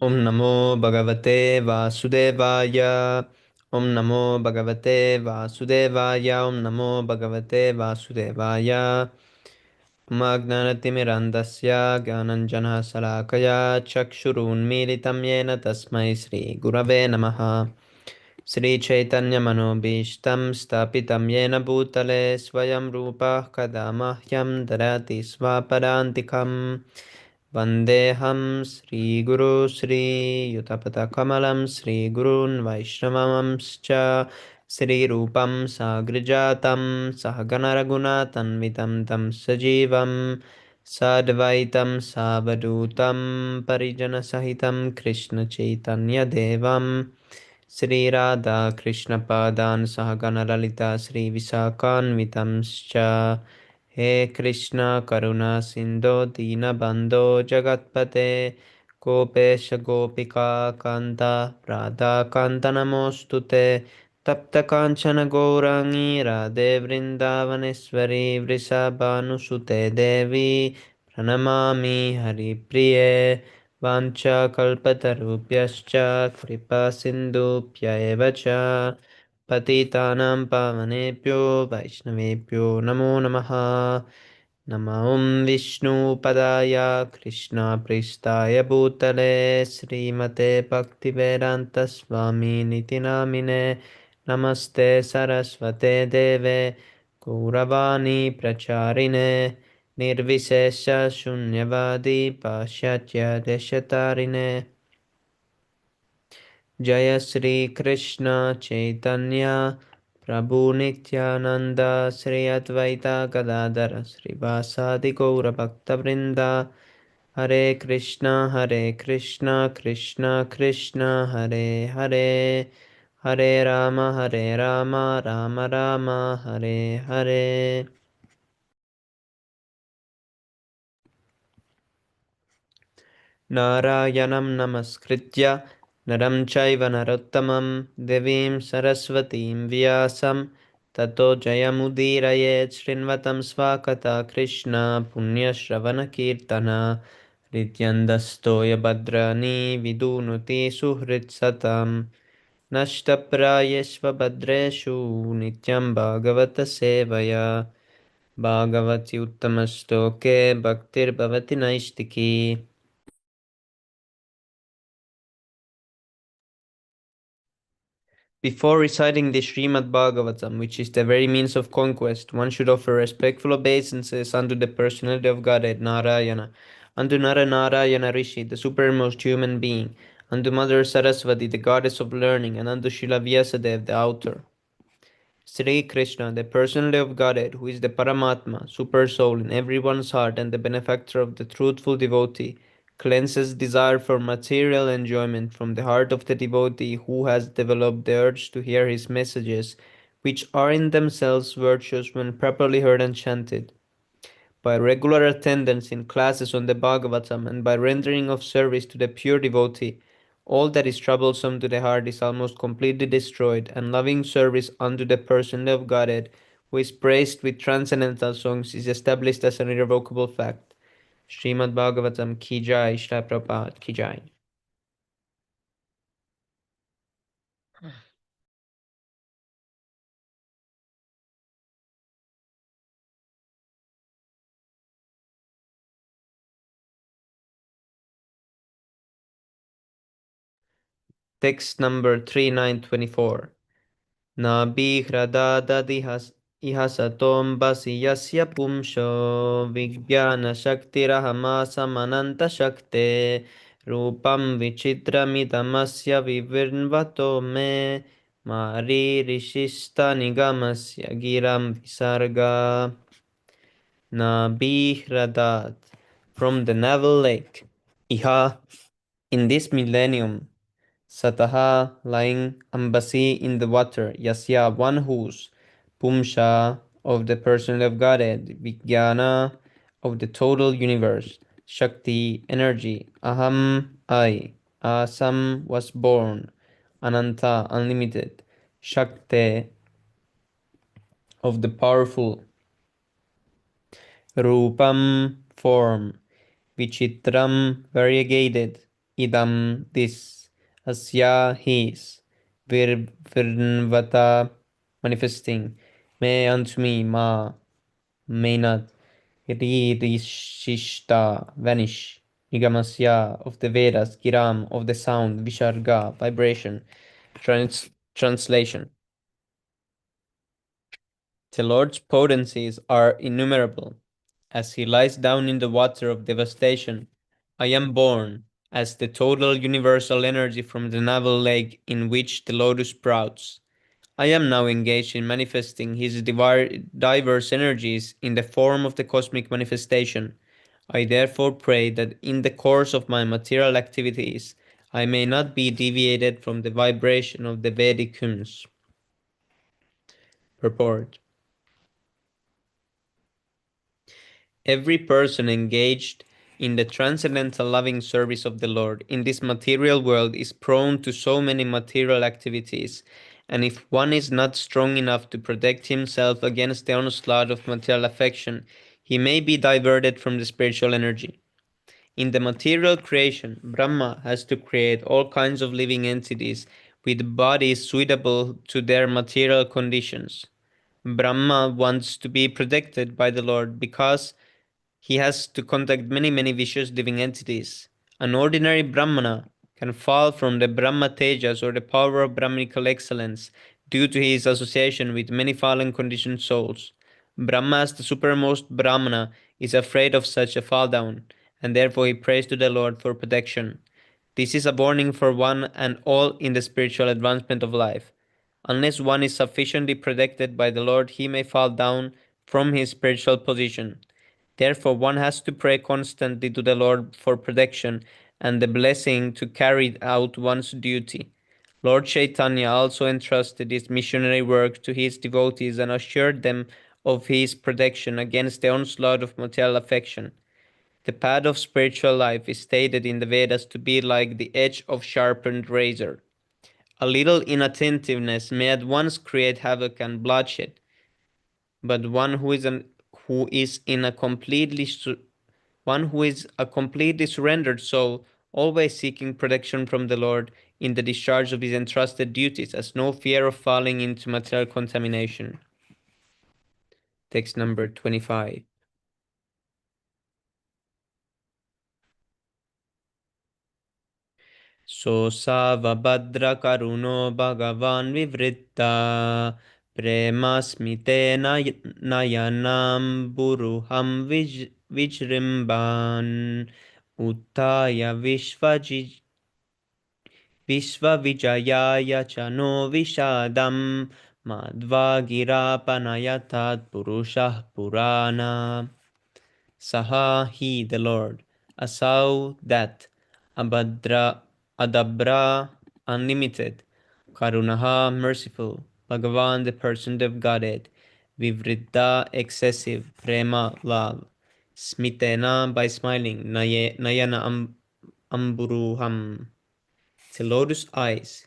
Om Namo Bhagavate Vasudevaya. Om Namo Bhagavate Vasudevaya. Om Namo Bhagavate Vasudevaya. Magnanatimirandasya Gyananjana Salakaya Chakshurunmilitam Yena Tasmai Sri Gurave Namaha. Sri Chaitanya Manobhishtam Stapitam Yena Bhutale Swayam Rupa Kadamahyam Darati Swaparantikam Vandeham Sri Guru Sri Yutapata Kamalam Sri Gurun Vaishramamscha Sri Rupam Sagrijatam Sahagana Raghunathanvitam Tam Sajivam Sadvaitam Savadutam Parijana Sahitam Krishna Chaitanya Devam Sri Radha Krishna Padan Sahagana Lalita Sri Visakanvitamscha He Krishna Karuna Sindho Dina Bandho Jagatpate Gopesha Gopika Kanta Radha Kanta Namostute Tapta Kanchana Gourangi Radhe Vrindavaneshwari Vrisabhanusute Devi Pranamami Hari Priye Vancha kalpatarubhyascha kripa sindhubhya eva cha patitanam pavanebhyo vaishnavebhyo namo namaha Namo Vishnu Padaya Krishna Pristaya Bhutale Srimate Bhaktivedanta Swami Niti Namine Namaste Saraswate Deve Gauravani Pracharine Nirvisesha Shunyavadi Pashyatya Deshatarine Jaya Sri Krishna Chaitanya Prabhu Nityananda Sri Advaita Gadadara Sri Vasadi Gaura Bhakta Vrinda Hare Krishna Krishna Krishna Hare Hare Hare Rama Rama Rama Hare Hare Narayanam Namaskritya Naram Chaiva Narottamam Devim Saraswatim Vyasam Tato Jayamudiraye Srinvatam Svakata Krishna Punya Shravana Kirtana Rityandastoya Bhadrani Vidunuti Suhrit Satam Nashtaprayeshva Bhadreshu Nityam Bhagavata Sevaya Bhagavati Uttamastoke Bhaktir Bhavati Naistiki. Before reciting the Śrīmad-Bhāgavatam, which is the very means of conquest, one should offer respectful obeisances unto the personality of Godhead, Narayana, unto Nara Narayana Rishi, the supermost human being, unto Mother Saraswati, the goddess of learning, and unto Srila Vyasadeva, the author. Sri Krishna, the personality of Godhead, who is the Paramatma, super soul in everyone's heart and the benefactor of the truthful devotee, cleanses desire for material enjoyment from the heart of the devotee who has developed the urge to hear his messages, which are in themselves virtuous when properly heard and chanted. By regular attendance in classes on the Bhagavatam and by rendering of service to the pure devotee, all that is troublesome to the heart is almost completely destroyed, and loving service unto the person of Godhead, who is praised with transcendental songs, is established as an irrevocable fact. Śrīmad-Bhāgavatam ki jai, Śrīla Prabhupada ki jai. Text number 3924. Nabhihradadadihas ihasatomvasi yasya pumsho vigyānashaktirahamasamananta shakte rupam vichitramidamasya vivirnvato me mari rishista nigamasya giram visarga Nabhihradat from the navel lake. Iha in this millennium Sataha lying Ambasi in the water, Yasya one whose, Pumsha of the personal of Godhead, Vijnana of the total universe, Shakti energy, Aham I, Asam was born, Ananta unlimited, Shakte of the powerful, Rupam form, Vichitram variegated, idam, this, asya, his, virnvata, manifesting, me, unto me, ma, may not, rishishta, vanish, nigamasya, of the Vedas, giram, of the sound, visharga, vibration. Translation. The Lord's potencies are innumerable. As he lies down in the water of devastation, I am born as the total universal energy from the navel lake in which the lotus sprouts. I am now engaged in manifesting his diverse energies in the form of the cosmic manifestation. I therefore pray that in the course of my material activities, I may not be deviated from the vibration of the Vedic hymns. Purport. Every person engaged in the transcendental loving service of the Lord in this material world is prone to so many material activities, and if one is not strong enough to protect himself against the onslaught of material affection, he may be diverted from the spiritual energy. In the material creation, Brahma has to create all kinds of living entities with bodies suitable to their material conditions. Brahma wants to be protected by the Lord because he has to contact many vicious living entities. An ordinary Brahmana can fall from the Brahma Tejas or the power of Brahminical excellence due to his association with many fallen conditioned souls. Brahma, as the supermost Brahmana, is afraid of such a fall down, and therefore he prays to the Lord for protection. This is a warning for one and all in the spiritual advancement of life. Unless one is sufficiently protected by the Lord, he may fall down from his spiritual position. Therefore, one has to pray constantly to the Lord for protection and the blessing to carry out one's duty. Lord Chaitanya also entrusted his missionary work to his devotees and assured them of his protection against the onslaught of material affection. The path of spiritual life is stated in the Vedas to be like the edge of sharpened razor. A little inattentiveness may at once create havoc and bloodshed, but who is in a completely one who is a completely surrendered soul, always seeking protection from the Lord in the discharge of his entrusted duties, has no fear of falling into material contamination. Text number 25. Sosavabhadra karuno bhagavan vivritta premasmite nayanam buruham vijrimban uttaya vishvavijayaya cha no vishadam madvagirapanayatat purushah purana. Saha, he, the Lord, Asau, that, Abhadra, Adabra, unlimited, Karunaha, merciful, Bhagavan, the person of Godhead, Vivriddha, excessive, Prema, love, Smitena, by smiling, Nayana Amburuham, the lotus eyes,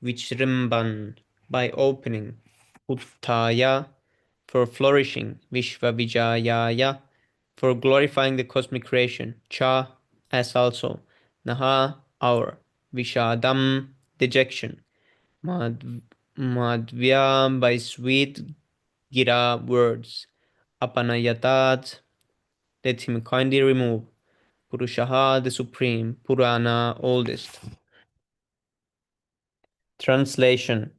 Vichrimban, by opening, Uttaya, for flourishing, Vishvavijayaya, for glorifying the cosmic creation, Cha, as also, Naha, our, Vishadam, dejection, Madhvya, by sweet Gira words, Apanayatat, let him kindly remove, Purushaha, the supreme, Purana, oldest. Translation.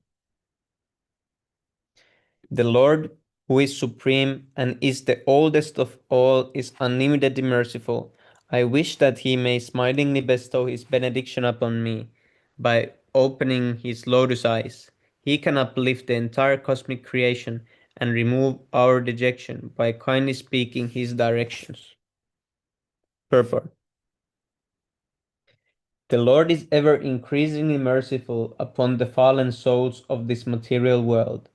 The Lord, who is supreme and is the oldest of all, is unlimitedly merciful. I wish that he may smilingly bestow his benediction upon me by opening his lotus eyes. He can uplift the entire cosmic creation and remove our dejection by kindly speaking his directions. Purport. The Lord is ever increasingly merciful upon the fallen souls of this material world.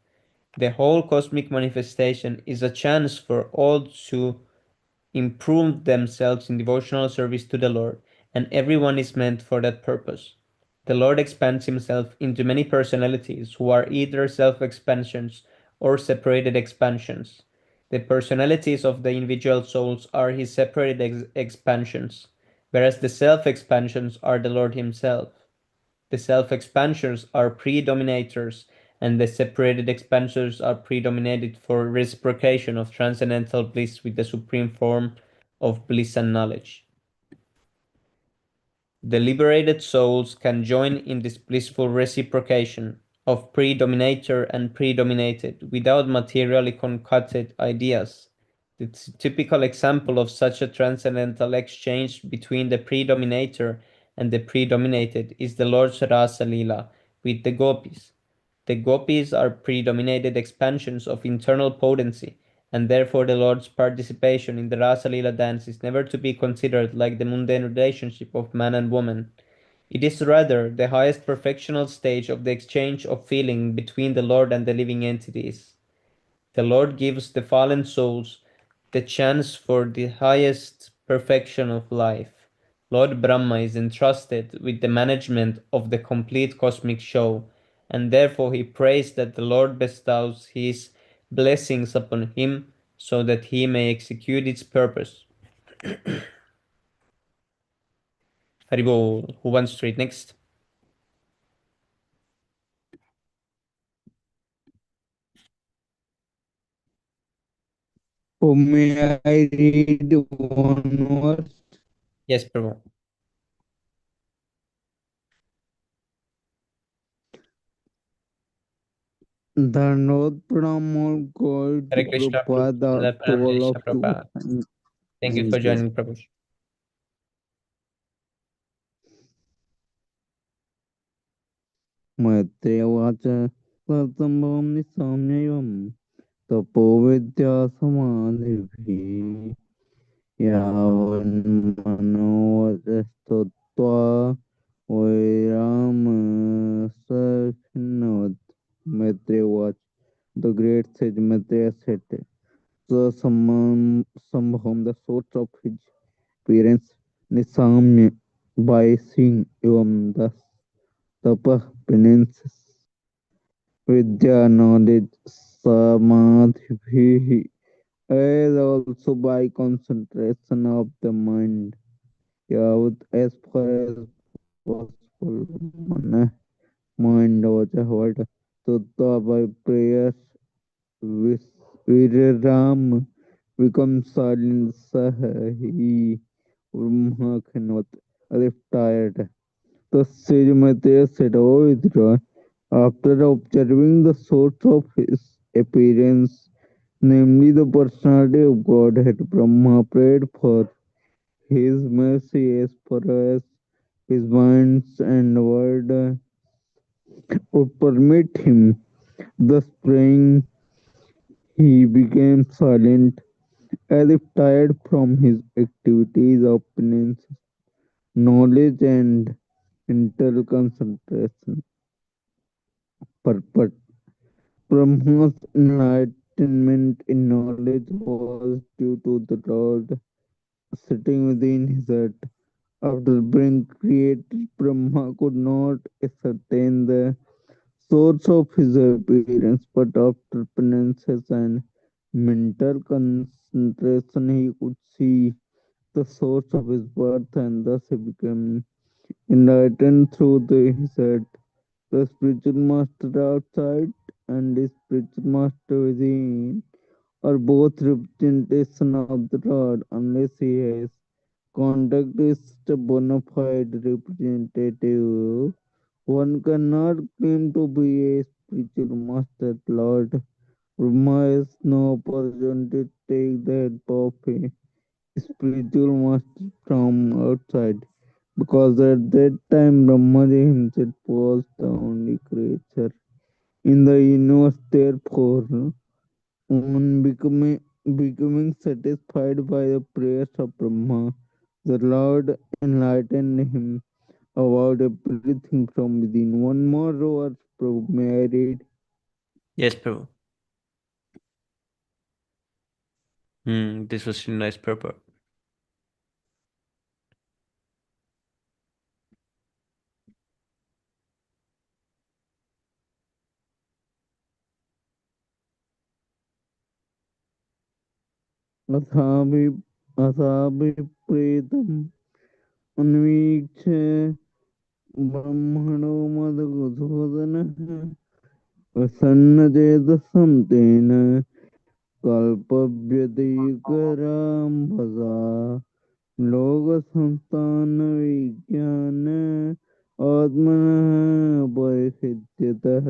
The whole cosmic manifestation is a chance for all to improve themselves in devotional service to the Lord, and everyone is meant for that purpose. The Lord expands himself into many personalities who are either self-expansions or separated expansions. The personalities of the individual souls are his separated expansions. whereas the self-expansions are the Lord himself. The self-expansions are predominators, and the separated expansions are predominated for reciprocation of transcendental bliss with the supreme form of bliss and knowledge. The liberated souls can join in this blissful reciprocation of predominator and predominated without materially concocted ideas. The typical example of such a transcendental exchange between the predominator and the predominated is the Lord's Rasa Lila with the gopis. The gopis are predominated expansions of internal potency, and therefore the Lord's participation in the Rasa Lila dance is never to be considered like the mundane relationship of man and woman. It is rather the highest perfectional stage of the exchange of feeling between the Lord and the living entities. The Lord gives the fallen souls the chance for the highest perfection of life. Lord Brahma is entrusted with the management of the complete cosmic show, and therefore he prays that the Lord bestows his blessings upon him so that he may execute its purpose. Haribo, who wants to read next? Oh, may I read one verse? Yes, Prabhu. Dhanod Pranam God Hare Krishna, Prabhu. Prabhupada to Pranam Jai all of Shri you. Prabhupada. Thank you for Thank you. joining, Prabhu. मैत्रेयवाच तत्सम्भवं निस्साम्येवं तपोविद्या समाधिभिः यावन्मनोवचस्तत्त्वा वैरामसखिन्नवत् मैत्रेयवाच. The great sage Maitreya said, the Sambhavam, the source of his appearance, Nisamya, by seeing Evam, thus Tapa, penances, Vidya, knowledge, Samadhi, as also by concentration of the mind, Yavat, as far as possible, mind was avoided, Tutta by prayer, Viram becomes silent, Sahi, Brahma cannot, as if tired. Thus sage Maitreya said, O Vidura, after observing the source of his appearance, namely the personality of Godhead, Brahma prayed for his mercy as far as his mind and word would permit him. Thus praying, he became silent, as if tired from his activities of penance, knowledge, and mental concentration. Purport. Brahma's enlightenment in knowledge was due to the Lord sitting within his heart. After being created, Brahma could not ascertain the source of his appearance, but after penances and mental concentration, he could see the source of his birth, and thus he became enlightened through his heart. The spiritual master outside and the spiritual master within are both representation of the Lord unless he has contact with a bona fide representative. One cannot claim to be a spiritual master. Lord Brahma has no opportunity to take the help of a spiritual master from outside, because at that time Brahmaji himself was the only creature in the universe. Therefore, on becoming satisfied by the prayers of Brahma, the Lord enlightened him about everything from within. One more verse, Prabhu, may I read? Yes, Prabhu. This was a nice purport. अथाभिप्रेतम् अन्वीक्ष्य ब्रह्मणो मदगुधोदनः प्रसन्नचेतसं तेन कल्पव्यतिकरां भजा लोकसंस्थानविज्ञान आत्मनः परिषिध्यतः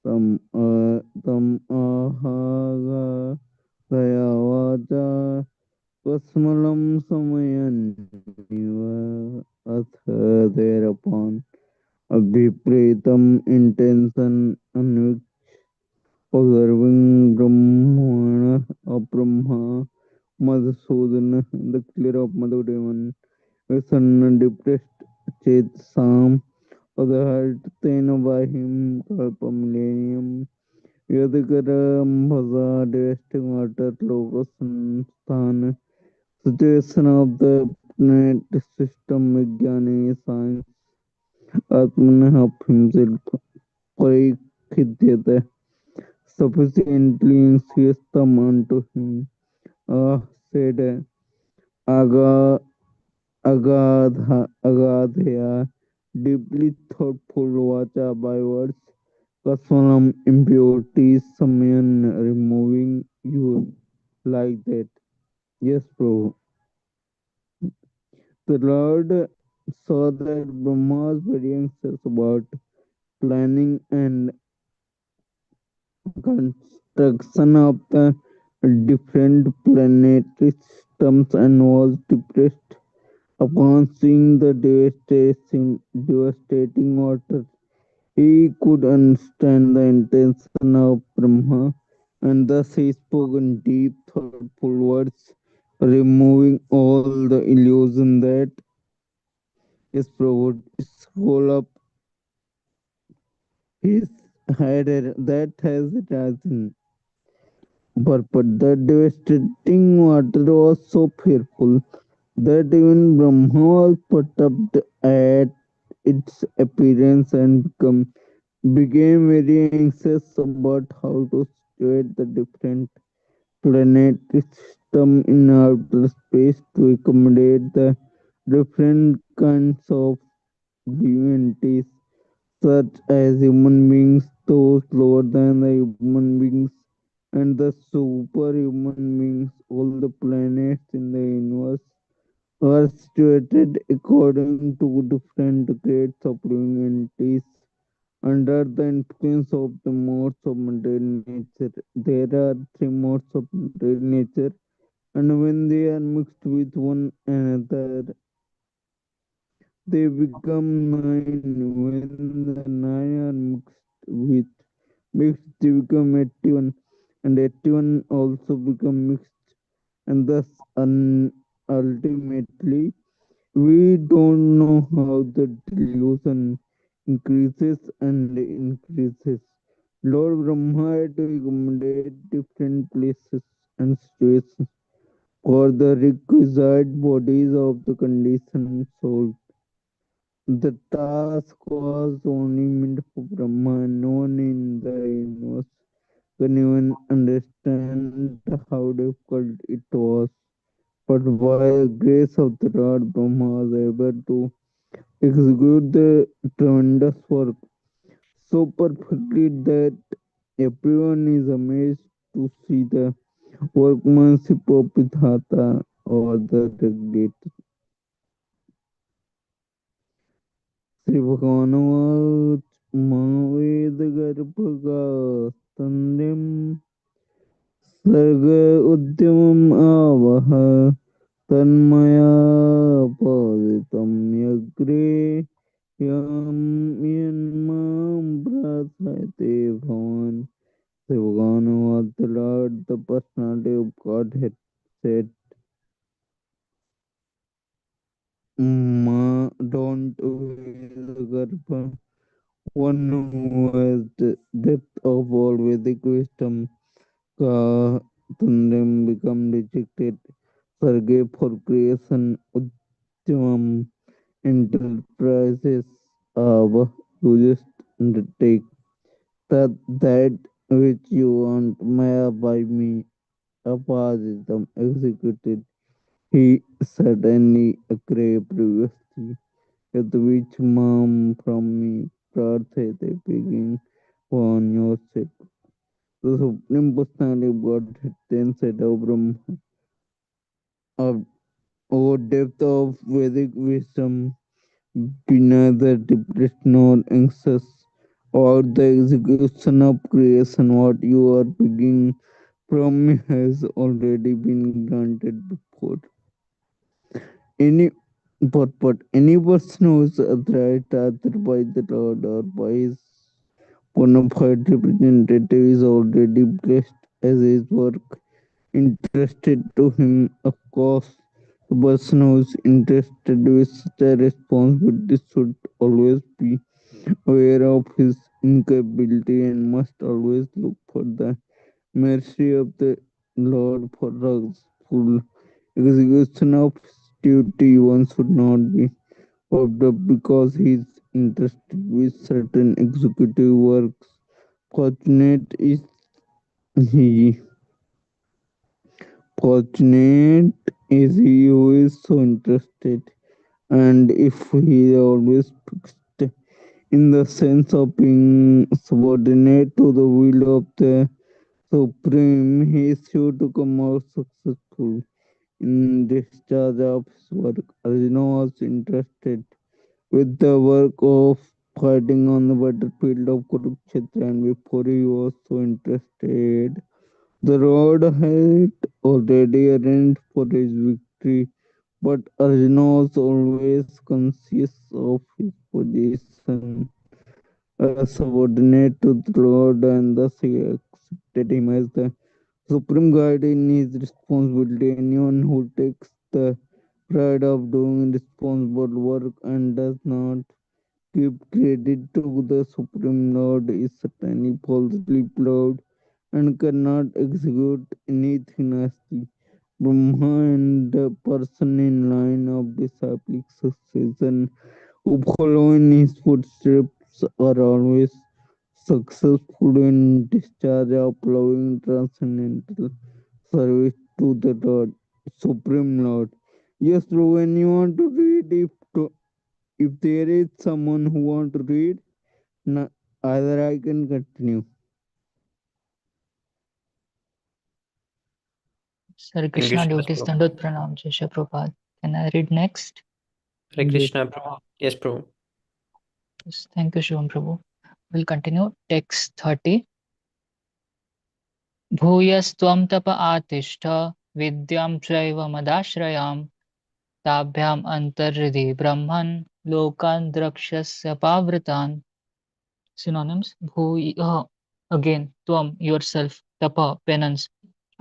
तम् आहागा दया वाचा कस्मलं समयन्निव अथ thereupon अभिप्रेतम् intention observing Brahmana or Brahma, Madhusudana, the clear of Madhudevan, a son depressed Chet Sam, of the heart taken by him, Kalpa millennium, Yadikaram Bhaza, devastating water, Lokasan Sthana, situation of the planet system, Vigyani, science, Atmana of himself, Parikhidyata, sufficiently anxious the man to him. Ah, said Aga, Agadhya, deeply thoughtful Vacha by words, Kaswalam impurities, Samayan removing you like that. Yes, Prabhu. The Lord saw that Brahma was very anxious about planning and construction of the different planetary systems and was depressed upon seeing the devastating water. He could understand the intention of Brahma, and thus he spoke in deep, thoughtful words, removing all the illusion that is provoked is full of his head that has risen. But the devastating water was so fearful that even Brahma was perturbed at its appearance and became very anxious about how to situate the different planetary system in outer space to accommodate the different kinds of divinities, such as human beings, those lower than the human beings, and the superhuman beings. All the planets in the universe are situated according to different grades of living entities under the influence of the modes of material nature. There are three modes of material nature, and when they are mixed with one another, they become nine. When the nine are mixed, they become 81, and 81 also become mixed, and thus ultimately we don't know how the delusion increases and increases. Lord Brahma had to accommodate different places and situations for the requisite bodies of the conditioned soul. The task was only meant for Brahma, and no one in the universe can even understand how difficult it was. But by the grace of the Lord, Brahma was able to execute the tremendous work so perfectly that everyone is amazed to see the workmanship of Vidhata or the Regulator. Sri Bhagavan Mahaved Garbhaga Tandem Sarga Udyamam Avaha Tanmaya Paditam Yagre Yam Yanmam Prasate Bhavan. Sri Bhagavan was the Lord, the personality of Godhead, said, Ma, don't will Garbha, one who has the depth of all Vedic wisdom, ka Tundam become rejected, Sarge for creation, Udyamam enterprises, Ava, you just undertake that which you want Maya by me, Apaditam executed. He certainly craved privacy, at which mom from me prarthate begging on your sake. The Supreme Personality of Godhead then said, O Brahma, of O depth of Vedic wisdom, be neither depressed nor anxious about the execution of creation. What you are begging from me has already been granted before. Any but any person who is authorized either by the Lord or by his bona fide representative is already blessed as his work interested to him. Of course, the person who is interested with such a responsibility should always be aware of his incapability and must always look for the mercy of the Lord for the full execution of his duty. One should not be puffed up because he is interested with certain executive works. Fortunate is he. Fortunate is he who is so interested, and if he always fixed in the sense of being subordinate to the will of the Supreme, he is sure to come out successful in discharge of his work. Arjuna was interested with the work of fighting on the battlefield of Kurukshetra, and before he was so interested, the Lord had already arranged for his victory. But Arjuna was always conscious of his position as subordinate to the Lord, and thus he accepted him as the supreme guide in his responsibility. Anyone who takes the pride of doing responsible work and does not give credit to the Supreme Lord is certainly falsely proud and cannot execute anything nasty. Brahma and the person in line of disciplic succession who follow in his footsteps are always successful in discharge of loving transcendental service to the Lord, Supreme Lord. Yes, bro, when you want to read, if there is someone who want to read, either I can continue. Sir Thank you, Krishna devotees Shastra. Dandot Pranam Jai Shri Prabhupada. Can I read next? Hare Yes. Krishna, Prabhu. Yes, Prabhu. Yes, thank you, Shivam Prabhu. We'll continue. Text 30. भूयस्त्वं तप आतिष्ठ विद्यां चैव मदाश्रयां ताभ्याम् अन्तर्हृदि ब्रह्मन् लोकान् द्रक्ष्यस्य पावृतान्. Synonyms: bhuyah, again, tvam, yourself, tapa, penance,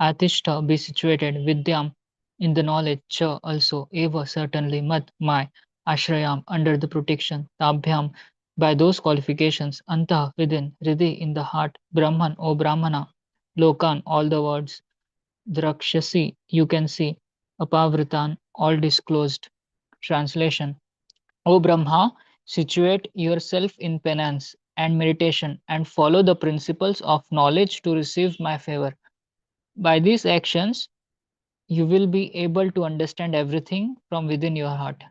atishta, be situated, vidyam, in the knowledge, cha, also, eva, certainly, mat, my, ashrayam, under the protection, tabhyam, by those qualifications, antah, within, hriday, in the heart, brahman, o brahmana, lokan, all the words, drakshasi, you can see, apavritan, all disclosed. Translation: O Brahma, situate yourself in penance and meditation and follow the principles of knowledge to receive my favor. By these actions, you will be able to understand everything from within your heart.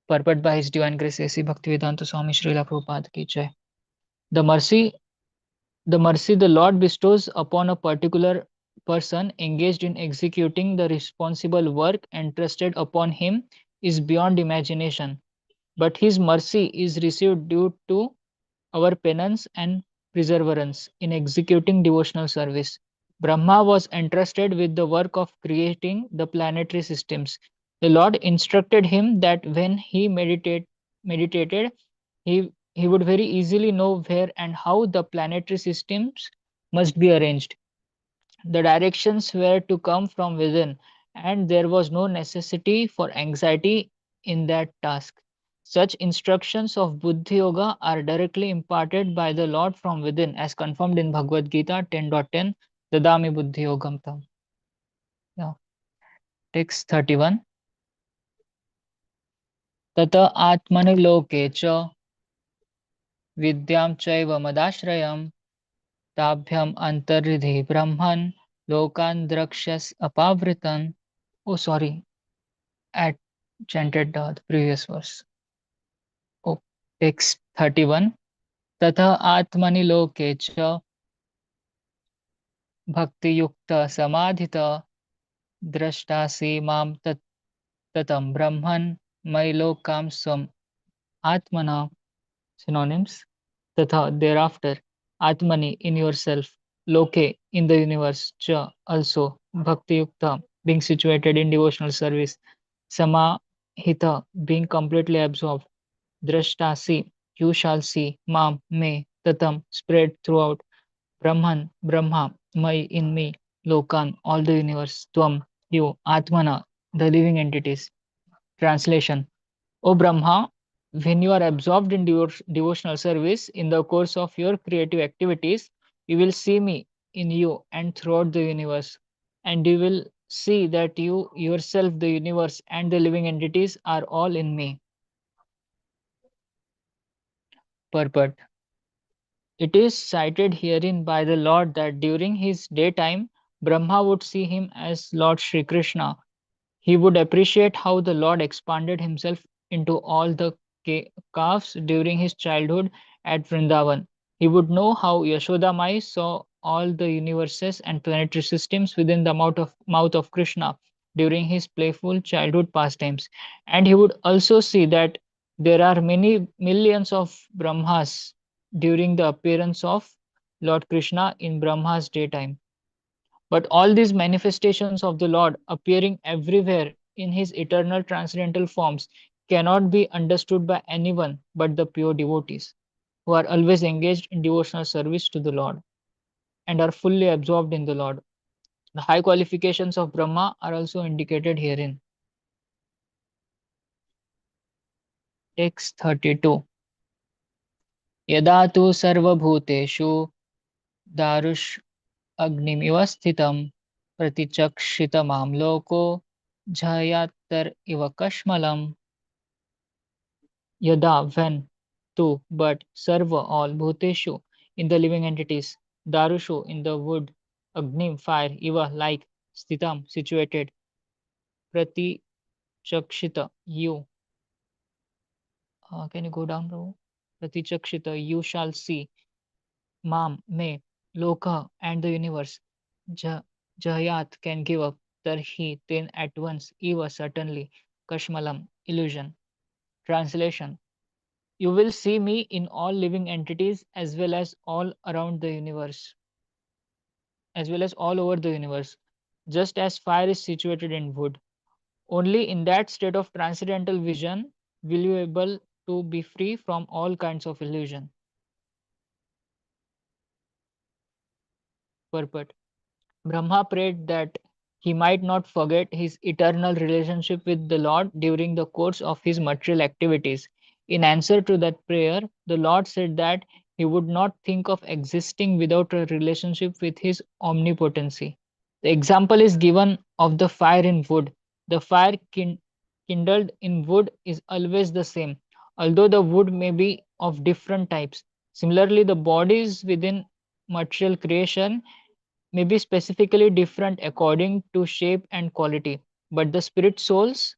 Purport by His Divine Grace A.C. Bhaktivedanta Swami Srila Prabhupada ki jai. The mercy, the mercy the Lord bestows upon a particular person engaged in executing the responsible work entrusted upon him is beyond imagination. But His mercy is received due to our penance and perseverance in executing devotional service. Brahma was entrusted with the work of creating the planetary systems. The Lord instructed him that when he meditated, he would very easily know where and how the planetary systems must be arranged. The directions were to come from within, and there was no necessity for anxiety in that task. Such instructions of Buddhi Yoga are directly imparted by the Lord from within, as confirmed in Bhagavad Gita 10.10, Dadami Buddhi Yogam Tam. Yeah. Text 31. Tata Atmani Loke cha Vidyam Chaiva Madashrayam Tabhyam Antarridhi Brahman Lokan Drakshas Apavritan. Oh, sorry. chanted the previous verse. Oh, text 31. Tatha atmani loke cha bhakti yukta samadhita drashtasi mam tatam brahman mailokam swam atmana. Synonyms: Tatha, thereafter, Atmani, in yourself, Loke, in the universe, Cha, also, Bhakti Yukta, being situated in devotional service, Samahita, being completely absorbed, Drashtasi, you shall see, Mam, me, Tatam, spread throughout, Brahman, Brahma, Mai, in me, Lokan, all the universe, Tvam, you, Atmana, the living entities. Translation: O Brahma, when you are absorbed in devotional service in the course of your creative activities, you will see me in you and throughout the universe. And you will see that you yourself, the universe, and the living entities are all in me. Purport: it is cited herein by the Lord that during his daytime, Brahma would see him as Lord Sri Krishna. He would appreciate how the Lord expanded himself into all the calves during his childhood at Vrindavan. He would know how Yashoda Mai saw all the universes and planetary systems within the mouth of Krishna during his playful childhood pastimes. And he would also see that there are many millions of Brahmas during the appearance of Lord Krishna in Brahma's daytime. But all these manifestations of the Lord appearing everywhere in his eternal transcendental forms cannot be understood by anyone but the pure devotees, who are always engaged in devotional service to the Lord and are fully absorbed in the Lord. The high qualifications of Brahma are also indicated herein. Text 32. Yada tu sarvabhuteshu darush अग्निमिव स्थितं प्रतिचक्षितमां लोको झयात्तर इव कश्मलम्. Yada, when, tu, but, sarva, all, bhuteshu, in the living entities, darushu, in the wood, agnim, fire, iva, like, sthitam, situated, pratichakshita, you. Can you go down, Prabhu? Pratichakshita, you shall see, mam, may, loka, and the universe. Jayat, can give up, tarhi, then at once, eva, certainly, kashmalam, illusion. Translation: you will see me in all living entities as well as all around the universe, as well as all over the universe, just as fire is situated in wood. Only in that state of transcendental vision will you be able to be free from all kinds of illusion. Purport: Brahma prayed that he might not forget his eternal relationship with the Lord during the course of his material activities. In answer to that prayer, the Lord said that he would not think of existing without a relationship with his omnipotency. The example is given of the fire in wood. The fire kindled in wood is always the same, although the wood may be of different types. Similarly, the bodies within material creation may be specifically different according to shape and quality, but the spirit souls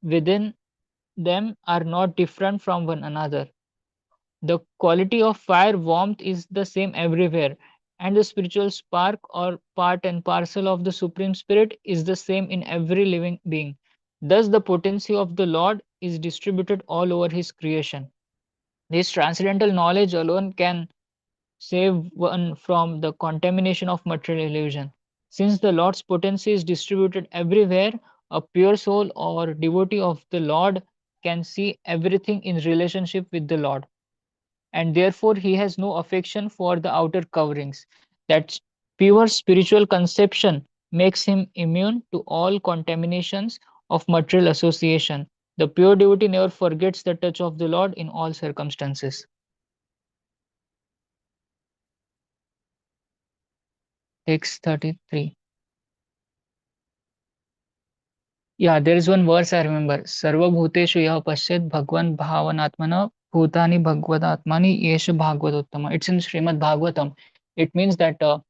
within them are not different from one another. The quality of fire warmth is the same everywhere, and the spiritual spark or part and parcel of the Supreme Spirit is the same in every living being. Thus, the potency of the Lord is distributed all over His creation. This transcendental knowledge alone can save one from the contamination of material illusion. Since the Lord's potency is distributed everywhere, a pure soul or devotee of the Lord can see everything in relationship with the Lord, and therefore he has no affection for the outer coverings. That pure spiritual conception makes him immune to all contaminations of material association. The pure devotee never forgets the touch of the Lord in all circumstances. Text 33. Yeah, there is one verse I remember. Sarva bhuteshu yah pasyat bhagwan bhavanatmana bhutani bhagavatatmani yesha bhagavatottama. It's in Śrīmad-Bhāgavatam. It means that a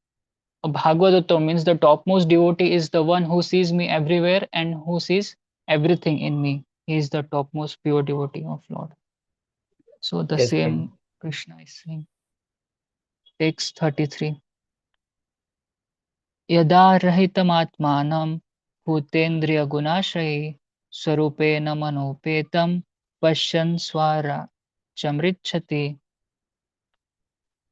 Bhagavatottama means the topmost devotee is the one who sees me everywhere and who sees everything in me. He is the topmost pure devotee of Lord. So the Yes, same Prabhu. Krishna is saying. Text 33. यदा रहितमात्मानं भूतेन्द्रियगुणाश्रये स्वरूपेण मनोपेतं पश्यन् स्वाराचमृच्छति.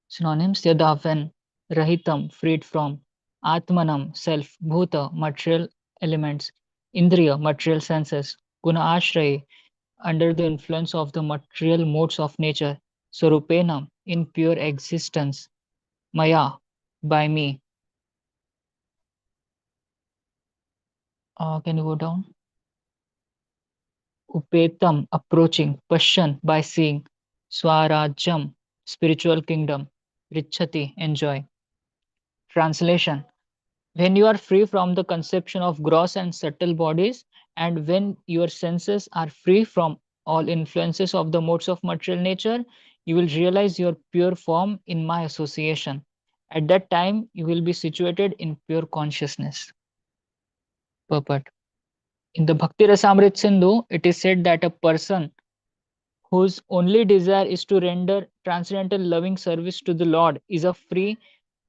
Synonyms: yada, when, rahitam, freed from, atmanam, self, bhuta, material elements, indriya, material senses, guna ashray, under the influence of the material modes of nature, swarupenam, in pure existence, maya, by me. Can you go down? Upetam, approaching, pashan, by seeing, swarajam, spiritual kingdom, richati, enjoy. Translation: when you are free from the conception of gross and subtle bodies, and when your senses are free from all influences of the modes of material nature, you will realize your pure form in my association. At that time, you will be situated in pure consciousness. Purport: in the Bhakti Rasamrit Sindhu, it is said that a person whose only desire is to render transcendental loving service to the Lord is a free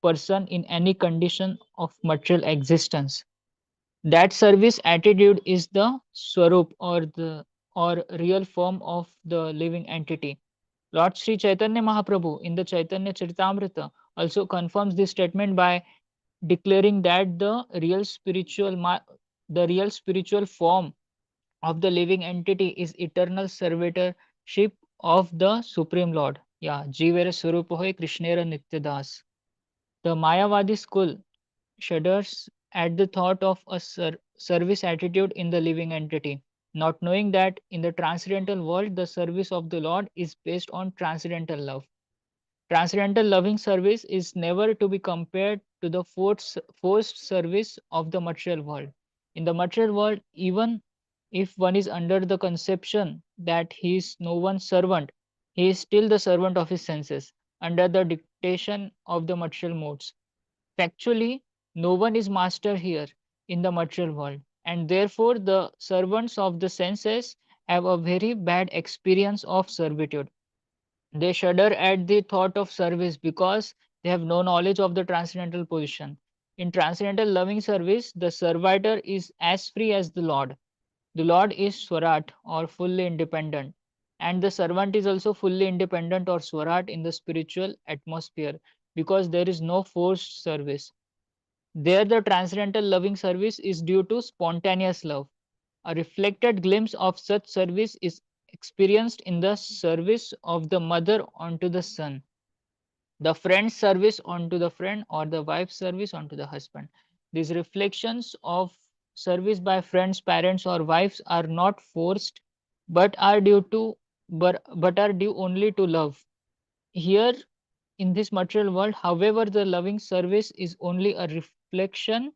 person in any condition of material existence. That service attitude is the swarup, or real form of the living entity. Lord Sri Chaitanya Mahaprabhu in the Chaitanya Charitamrita also confirms this statement by declaring that the real spiritual form of the living entity is eternal servitorship of the Supreme Lord. Yeah, Jivera Swarupohoy Krishnera Nityadas. The Mayavadi school shudders at the thought of a service attitude in the living entity, not knowing that in the transcendental world, the service of the Lord is based on transcendental love. Transcendental loving service is never to be compared to the forced service of the material world. In the material world, even if one is under the conception that he is no one's servant, he is still the servant of his senses, under the dictation of the material modes. Factually, no one is master here in the material world, and therefore the servants of the senses have a very bad experience of servitude. They shudder at the thought of service because they have no knowledge of the transcendental position. In transcendental loving service, the servitor is as free as the Lord. The Lord is Swarat, or fully independent, and the servant is also fully independent or Swarat in the spiritual atmosphere because there is no forced service. There, the transcendental loving service is due to spontaneous love. A reflected glimpse of such service is experienced in the service of the mother onto the son, the friend's service onto the friend, or the wife's service onto the husband. These reflections of service by friends, parents, or wives are not forced, but are due only to love. Here in this material world, however, the loving service is only a reflection.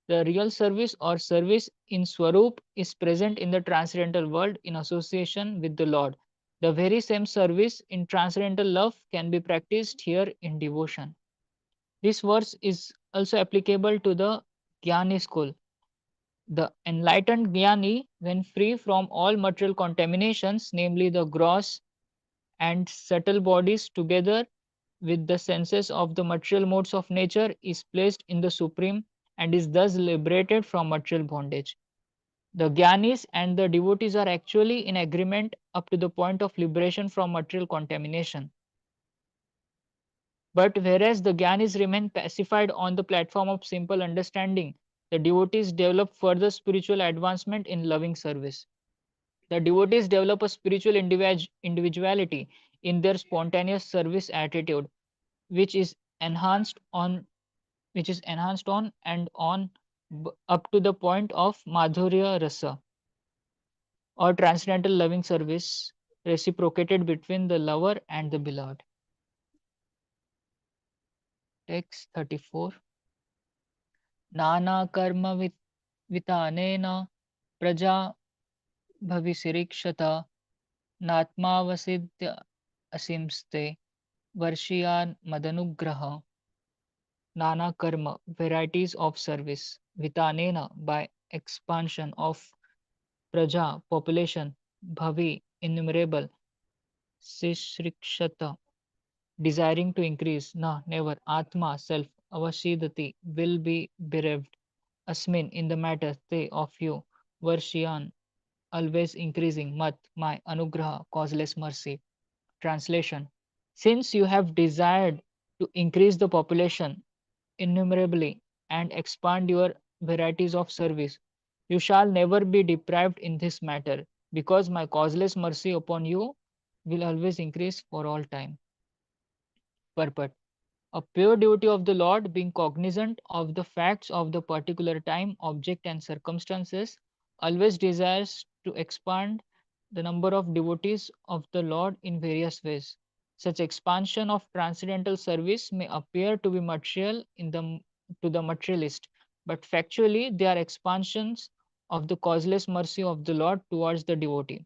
The real service or service in Swarup is present in the transcendental world in association with the Lord. The very same service in transcendental love can be practiced here in devotion. This verse is also applicable to the Jnani school. The enlightened Jnani, when free from all material contaminations, namely the gross and subtle bodies together with the senses of the material modes of nature, is placed in the Supreme and is thus liberated from material bondage. The Gyanis and the devotees are actually in agreement up to the point of liberation from material contamination. But whereas the Gyanis remain pacified on the platform of simple understanding, the devotees develop further spiritual advancement in loving service. The devotees develop a spiritual individuality in their spontaneous service attitude, which is enhanced on and on up to the point of madhurya rasa, or transcendental loving service reciprocated between the lover and the beloved. Text 34. Nana karma vitanena praja bhavisirikshata natmavasidya asimste varshiyan madanugraha. Nana karma, varieties of service, vitanena, by expansion of praja, population, bhavi, innumerable, sishrikshata, desiring to increase, na, never, atma, self, avashidati, will be bereft, asmin, in the matter, te, of you, varshiyan, always increasing, mat, my, anugraha, causeless mercy. Translation: since you have desired to increase the population innumerably and expand your varieties of service, you shall never be deprived in this matter, because my causeless mercy upon you will always increase for all time. Purport: a pure devotee of the Lord, being cognizant of the facts of the particular time, object, and circumstances, always desires to expand the number of devotees of the Lord in various ways. Such expansion of transcendental service may appear to be material to the materialist, but factually they are expansions of the causeless mercy of the Lord towards the devotee.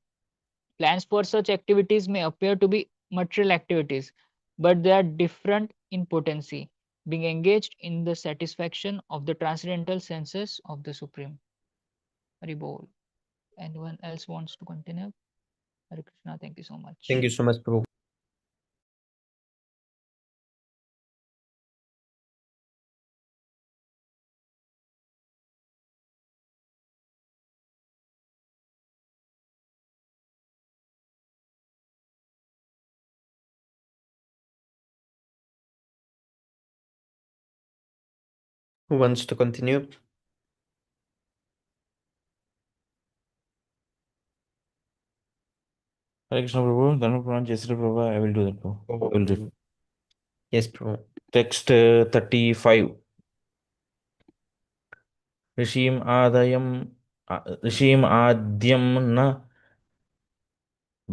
Plans for such activities may appear to be material activities, but they are different in potency, being engaged in the satisfaction of the transcendental senses of the Supreme. Haribol. Anyone else wants to continue? Hare Krishna, thank you so much. Thank you so much, Prabhu. Who wants to continue? Hare Krishna Prabhu, Dharma Jai Sri Prabhu, I will do that, Prabhu. I will read. Yes, Prabhu. Text 35. ऋषिम् आद्यं न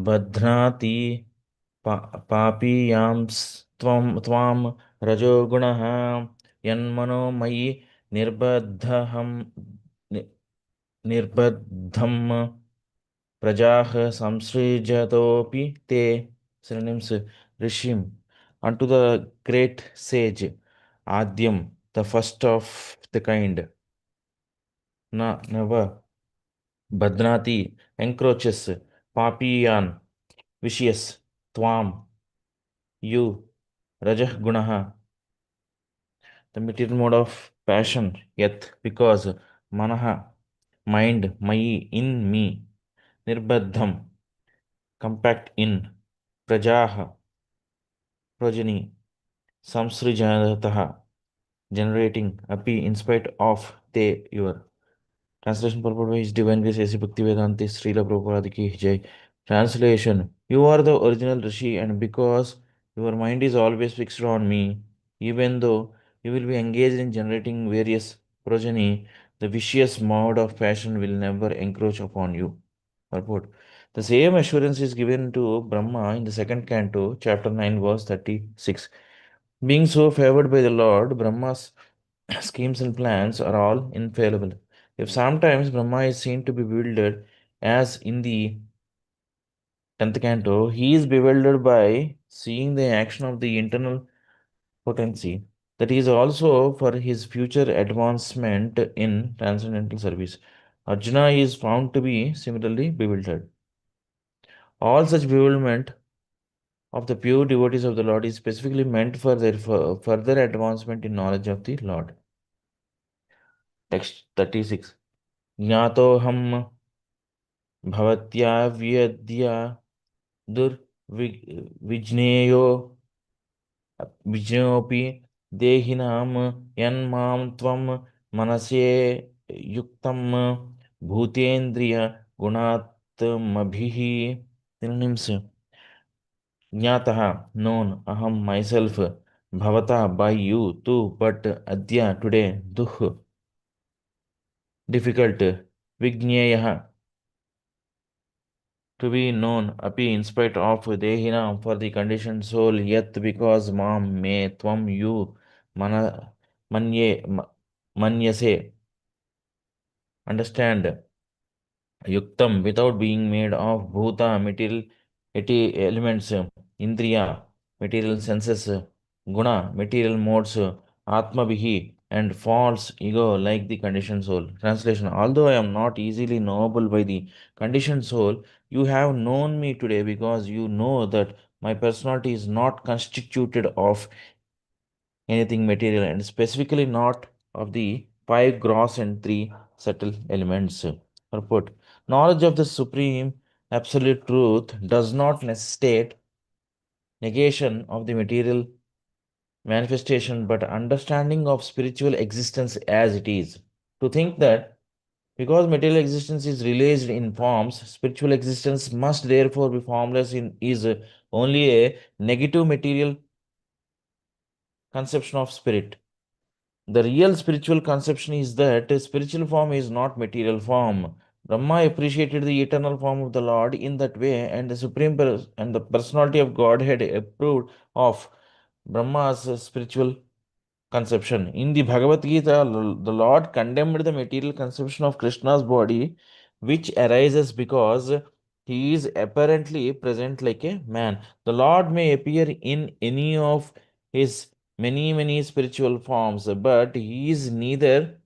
बध्नाति पापीयांस्त्वां रजोगुणः यन्मनोमयि निर्बद्धं प्रजाः संसृजतोऽपि ते. Synonyms: Rishim, unto the great sage, Adyam, the first of the kind, Na, never, Badnati, encroaches, Papiyan, vicious, Tvam, you, Rajah Gunaha, the material mode of passion, Yat, because, Manaha, mind, Mai, in me, Nirbadham, compact in, Prajaha, progeny, Samsrijataha, generating, Api, in spite of, Te, your. Translation purport by His Divine Grace A.C. Bhaktivedanta Srila Prabhupada Ki Jai. Translation: you are the original Rishi, and because your mind is always fixed on me, even though you will be engaged in generating various progeny, the vicious mode of passion will never encroach upon you. Purport: the same assurance is given to Brahma in the second canto, chapter 9, verse 36. Being so favored by the Lord, Brahma's schemes and plans are all infallible. If sometimes Brahma is seen to be bewildered, as in the 10th canto, he is bewildered by seeing the action of the internal potency. That is also for his future advancement in transcendental service. Arjuna is found to be similarly bewildered. All such bewilderment of the pure devotees of the Lord is specifically meant for their further advancement in knowledge of the Lord. Text 36. ज्ञातोऽहं भवत्या व्यद्य दुर्विज्ञेयो विज्ञोऽपि देहिनां यन्मां त्वं मनसे युक्तं भूतेन्द्रियगुणात्मभिः. Synonyms: ज्ञातः, known, aham, myself, bhavata, by you too, but adya, today, duh, difficult, vignyayah, to be known, api, in spite of, dehina, for the conditioned soul, yet, because, mam, me, tvam, you, mana, manyase, understand, yuktam, without being made of, bhuta, material elements, indriya, material senses, guna, material modes, atma bihi, and false ego like the conditioned soul. Translation: Although I am not easily knowable by the conditioned soul, you have known me today because you know that my personality is not constituted of anything material, and specifically not of the five gross and three subtle elements. Purport: Knowledge of the supreme absolute truth does not necessitate negation of the material manifestation, but understanding of spiritual existence as it is. To think that because material existence is realized in forms, spiritual existence must therefore be formless is only a negative material conception of spirit. The real spiritual conception is that spiritual form is not material form. Brahma appreciated the eternal form of the Lord in that way, and and the personality of Godhead approved of Brahma's spiritual conception. In the Bhagavad Gita, the Lord condemned the material conception of Krishna's body, which arises because he is apparently present like a man. The Lord may appear in any of his many spiritual forms, but he is neither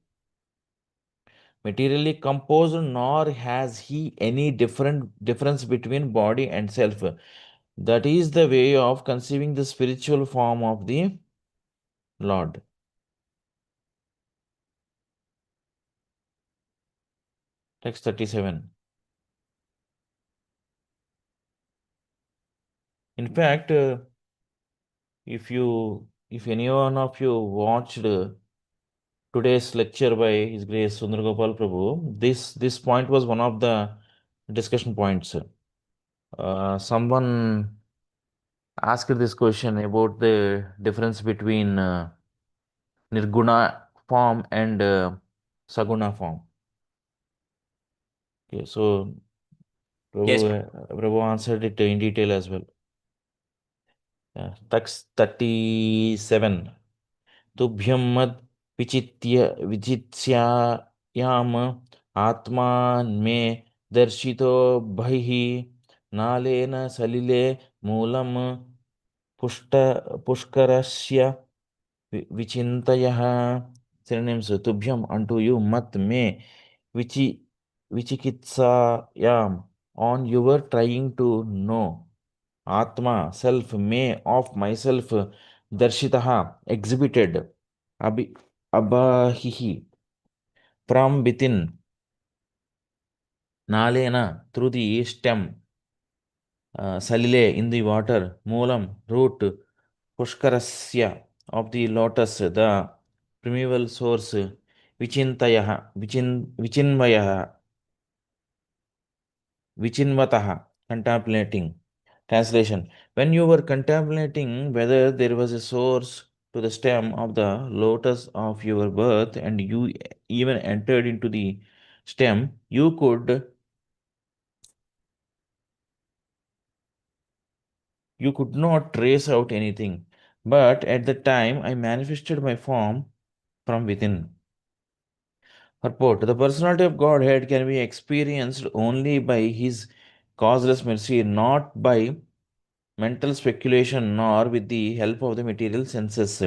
materially composed nor has he any difference between body and self. That is the way of conceiving the spiritual form of the Lord. Text 37. In fact, if any one of you watched today's lecture by His Grace Sundar Gopal Prabhu, this point was one of the discussion points. Someone asked this question about the difference between Nirguna form and Saguna form. Okay, so Yes. Prabhu answered it in detail as well. Text 37. तुभ्यं मद विचित्स्यायाम आत्मान्मे दर्शितो बहिः नालेन सलिले मूलं पुष्ट पुष्करस्य विचिन्तयः. Synonyms: तुभ्यं, unto you, mat, me, vichi vichikitsayam, on your trying to know, Atma, self, may, of myself, darshitaha, exhibited, abahihi, from within, nalena, through the stem, salile, in the water, moolam, root, pushkarasya, of the lotus, the primeval source, vichinvayaha, vichinvataha, contemplating. Translation: When you were contemplating whether there was a source to the stem of the lotus of your birth, and you even entered into the stem, you could not trace out anything. But at the time I manifested my form from within. Purport: The personality of Godhead can be experienced only by His causeless mercy, not by mental speculation nor with the help of the material senses.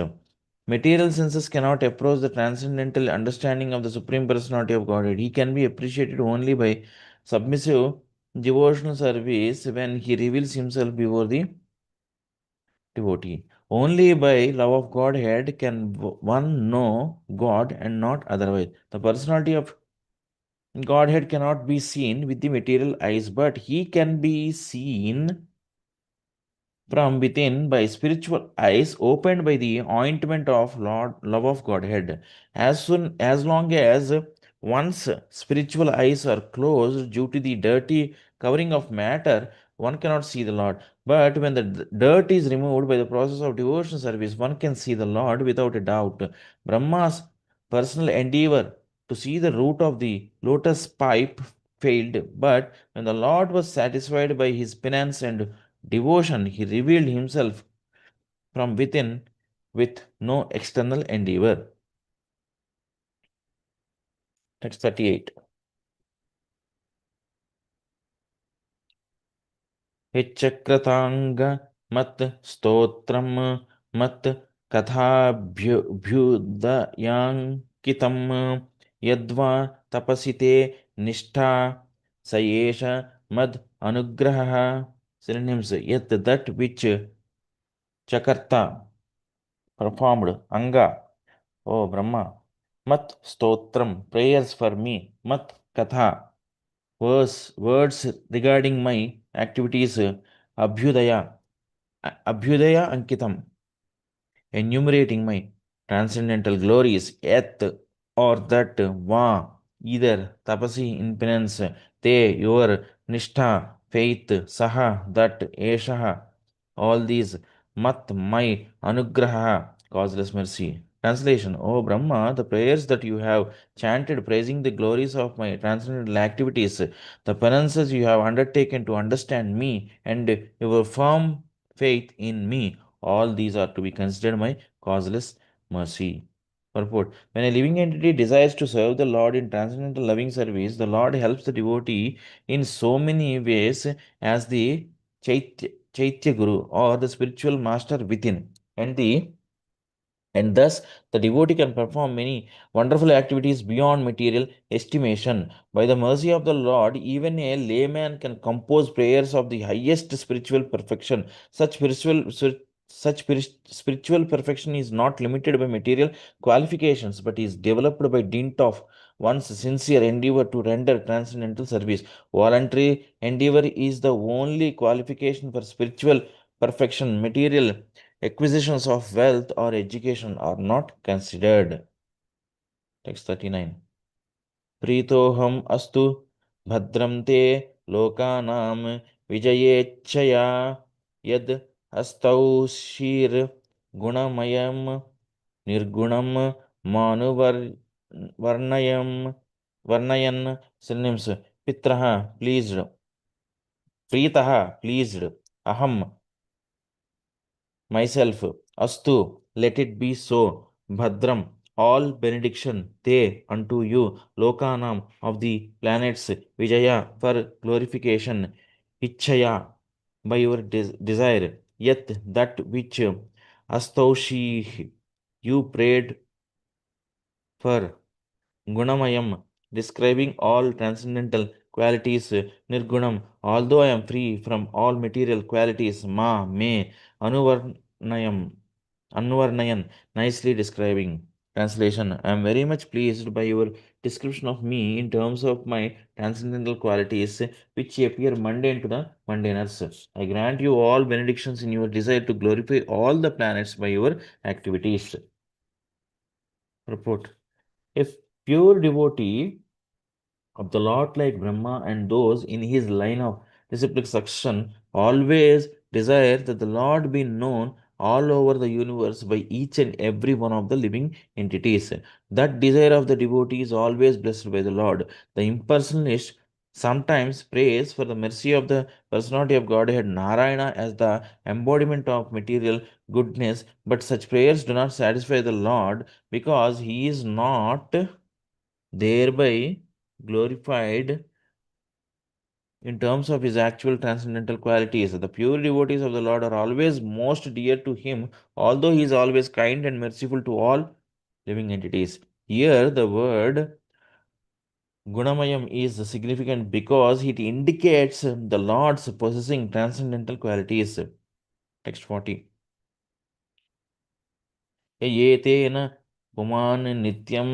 Material senses cannot approach the transcendental understanding of the Supreme Personality of Godhead. He can be appreciated only by submissive devotional service when He reveals Himself before the devotee. Only by love of Godhead can one know God and not otherwise. The personality of Godhead cannot be seen with the material eyes, but He can be seen from within by spiritual eyes opened by the ointment of Lord love of Godhead. As long as one's spiritual eyes are closed due to the dirty covering of matter, one cannot see the Lord. But when the dirt is removed by the process of devotion service, one can see the Lord without a doubt. Brahma's personal endeavor to see the root of the lotus pipe failed, but when the Lord was satisfied by his penance and devotion, he revealed himself from within with no external endeavor. Text 38. Hichakrataanga mat stotram mat कथाभ्युदयांकितं यद्वा तपसि ते निष्ठा स एष मद अनुग्रहः. Synonyms: yet that which chakarta performed anga, oh Brahma, mat stotram, prayers for me, mat katha, words regarding my activities, abhyudaya ankitam, enumerating my transcendental glories, yet or that, va, either, tapasi in penance, te, your, nishtha, faith, saha, that, eshaha, all these, mat, my, anugraha, causeless mercy. Translation: O Brahma, the prayers that you have chanted praising the glories of my transcendental activities, the penances you have undertaken to understand me, and your firm faith in me, all these are to be considered my causeless mercy. Purport: when a living entity desires to serve the Lord in transcendental loving service, the Lord helps the devotee in so many ways as the Chaitya Guru or the spiritual master within, and thus the devotee can perform many wonderful activities beyond material estimation. By the mercy of the Lord, even a layman can compose prayers of the highest spiritual perfection. Such spiritual perfection is not limited by material qualifications, but is developed by dint of one's sincere endeavor to render transcendental service. Voluntary endeavor is the only qualification for spiritual perfection. Material acquisitions of wealth or education are not considered. Text 39. Pritoham astu bhadram te lokanam vijayechaya yad astau shir gunamayam nirgunam manu varnayam varnayan. Synonyms: pitraha, pleased; pritaha, pleased; aham, myself; astu, let it be so; bhadram, all benediction; te, unto you; lokanam, of the planets; vijaya, for glorification; ichchaya, by your desire; yet, that which; astaushi, you prayed for; gunamayam, describing all transcendental qualities; nirgunam, although I am free from all material qualities; ma, may; anuvarnayam, anvarnayan, nicely describing. Translation: I am very much pleased by your description of me in terms of my transcendental qualities, which appear mundane to the mundaners. I grant you all benedictions in your desire to glorify all the planets by your activities. Report: a pure devotee of the Lord like Brahma and those in his line of disciplic succession always desire that the Lord be known all over the universe by each and every one of the living entities. That desire of the devotee is always blessed by the Lord. The impersonalist sometimes prays for the mercy of the personality of Godhead Narayana as the embodiment of material goodness, but such prayers do not satisfy the Lord because he is not thereby glorified in terms of his actual transcendental qualities. The pure devotees of the Lord are always most dear to him, although he is always kind and merciful to all living entities. Here, the word Gunamayam is significant because it indicates the Lord's possessing transcendental qualities. Text 40. येतेन पुमान् नित्यं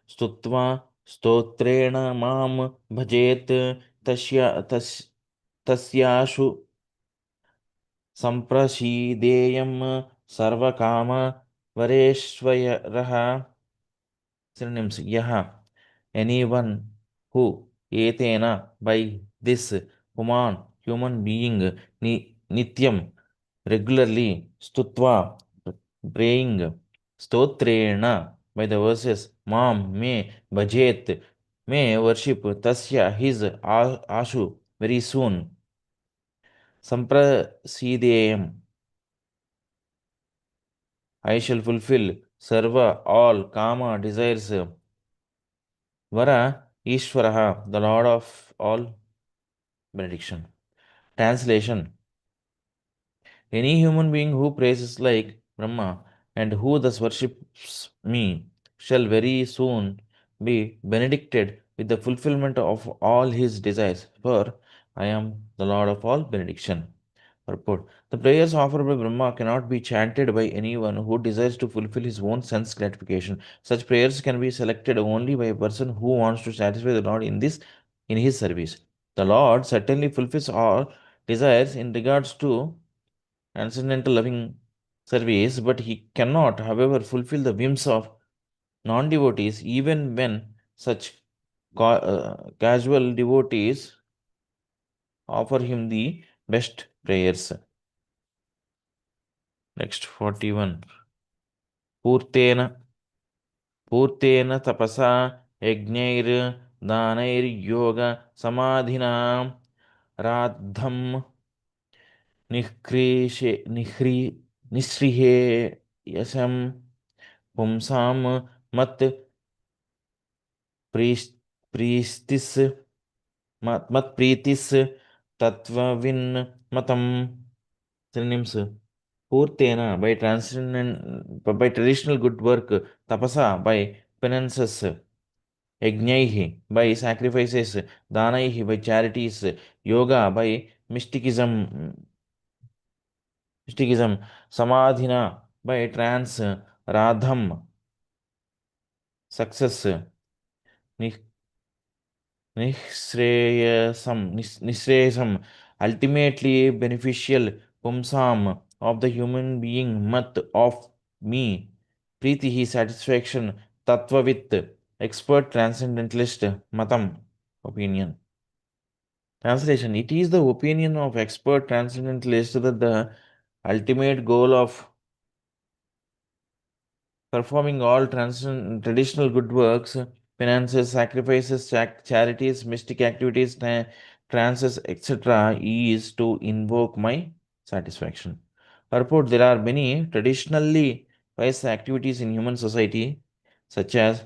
स्तुत्वा स्तोत्रेण मां भजेत् तस्याशु सम्प्रसीदेयं सर्वकामवरेश्वरः. Synonyms: yaha, anyone who; etena, by this; human, human being; nityam, regularly; stutva, praying; stotrena, by the verses; mam, may; bhajet, may worship; tasya, his; ashu, very soon; samprasideyam, I shall fulfill; sarva, all; kama, desires; vara, Ishvaraha, the Lord of all benediction. Translation: any human being who praises like Brahma and who thus worships me shall very soon be benedicted with the fulfillment of all his desires, for I am the Lord of all benediction. Purport. The prayers offered by Brahma cannot be chanted by anyone who desires to fulfill his own sense gratification. Such prayers can be selected only by a person who wants to satisfy the Lord in his service. The Lord certainly fulfills all desires in regards to transcendental loving service, but he cannot, however, fulfill the whims of non devotees, even when such casual devotees offer him the best prayers. Next 41. Purtena tapasa yajnair danair yoga samadhina radham निःश्रिहेयसं पुंसां मत् प्रीस्तिस् मत्प्रीतिस् तत्त्वविन्मतं. Synonyms. Purtena by traditional good work, tapasa by penances, yajnaihi by sacrifices, danaihi by charities, yoga by mysticism, samadhina by trance, radham success, nishreyasam ultimately beneficial, pumsam of the human being, mat of me, pritihi satisfaction, tattvavit expert transcendentalist, matam opinion. Translation. It is the opinion of expert transcendentalists that the ultimate goal of performing all traditional good works, penances, sacrifices, charities, mystic activities, trances, etc., is to invoke my satisfaction. Purport. There are many traditionally pious activities in human society, such as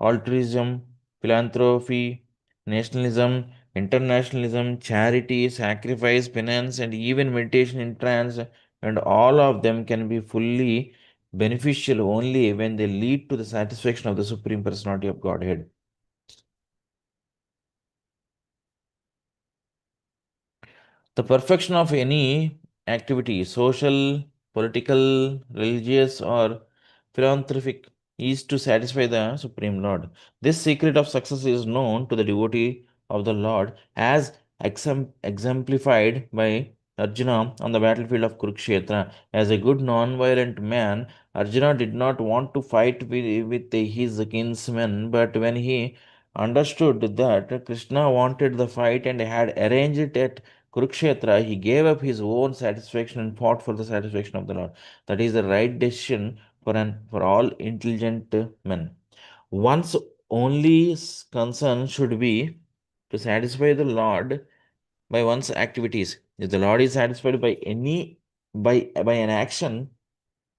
altruism, philanthropy, nationalism, internationalism, charity, sacrifice, penance, and even meditation in trance, and all of them can be fully beneficial only when they lead to the satisfaction of the Supreme Personality of Godhead. The perfection of any activity, social, political, religious, or philanthropic, is to satisfy the Supreme Lord. This secret of success is known to the devotee of the Lord as exemplified by Arjuna on the battlefield of Kurukshetra. As a good non-violent man, Arjuna did not want to fight with his kinsmen, but when he understood that Krishna wanted the fight and had arranged it at Kurukshetra, he gave up his own satisfaction and fought for the satisfaction of the Lord. That is the right decision for all intelligent men. One's only concern should be to satisfy the Lord by one's activities. If the Lord is satisfied by an action,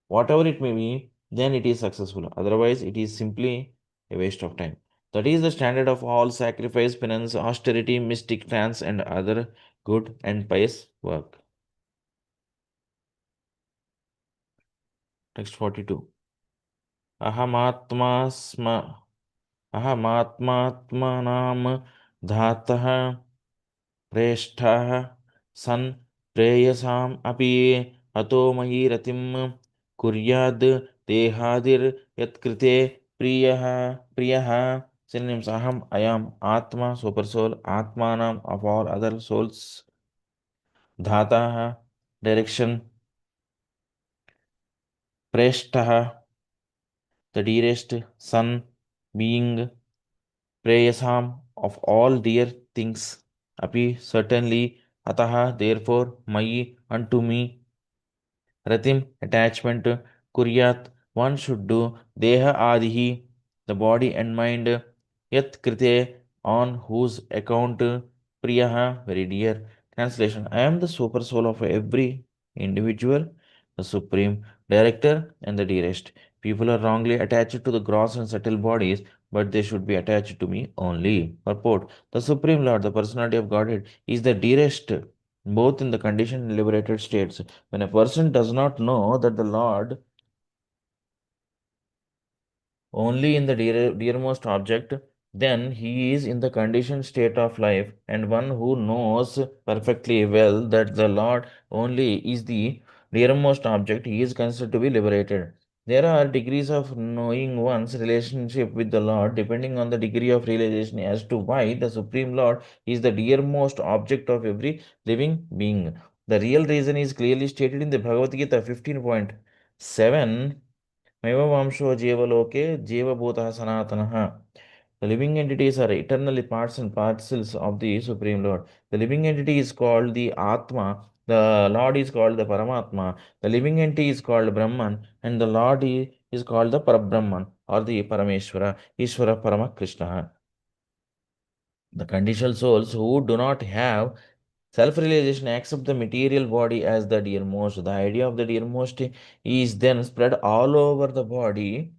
whatever it may be, then it is successful. Otherwise, it is simply a waste of time. That is the standard of all sacrifice, penance, austerity, mystic trance, and other good and pious work. Text 42. Ahamatmanam dhatah प्रेष्ठः सन् प्रेयसाम् अपि अतो मयि रतिं कुर्याद् देहादिर् यत्कृते प्रियः. Synonyms. Aham, I am, Atma, super soul, Atmanam, of all other souls, Dhatah, direction, Preshtah, the dearest, Son, being, Preyasam, of all dear things, Api, certainly, Ataha, therefore, Mai, unto me, Ratim, attachment, Kuryat, one should do, Deha Adihi, the body and mind, Yat Krite, on whose account, Priyaha, very dear. Translation. I am the super soul of every individual, the supreme director, and the dearest. People are wrongly attached to the gross and subtle bodies, but they should be attached to me only. Purport. The Supreme Lord, the personality of Godhead, is the dearest, both in the conditioned and liberated states. When a person does not know that the Lord only in the dearmost object, then he is in the conditioned state of life, and one who knows perfectly well that the Lord only is the dearmost object, he is considered to be liberated. There are degrees of knowing one's relationship with the Lord depending on the degree of realization as to why the Supreme Lord is the dearmost object of every living being. The real reason is clearly stated in the Bhagavad Gita 15.7. Meva Vamsho Jevaloke Jevabhutah Sanatanah. The living entities are eternally parts and parcels of the Supreme Lord. The living entity is called the Atma, the Lord is called the Paramatma, the living entity is called Brahman, and the Lord is called the Parabrahman or the Parameshwara, Ishvara Paramakrishna. The conditional souls who do not have self realization accept the material body as the dearmost. The idea of the dearmost is then spread all over the body,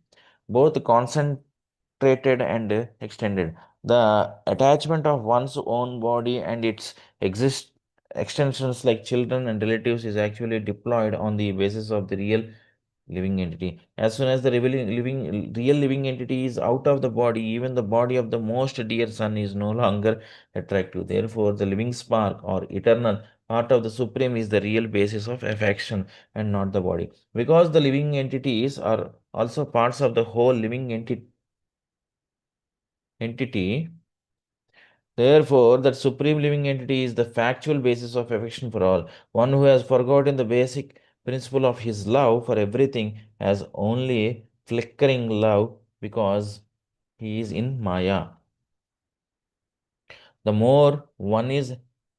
both concentrated and extended. The attachment of one's own body and its extensions like children and relatives is actually deployed on the basis of the real living entity. As soon as the real living entity is out of the body, even the body of the most dear son is no longer attractive. Therefore, the living spark or eternal part of the supreme is the real basis of affection and not the body. Because the living entities are also parts of the whole living entity, therefore, that supreme living entity is the factual basis of affection for all. One who has forgotten the basic principle of his love for everything has only flickering love because he is in Maya. The more one is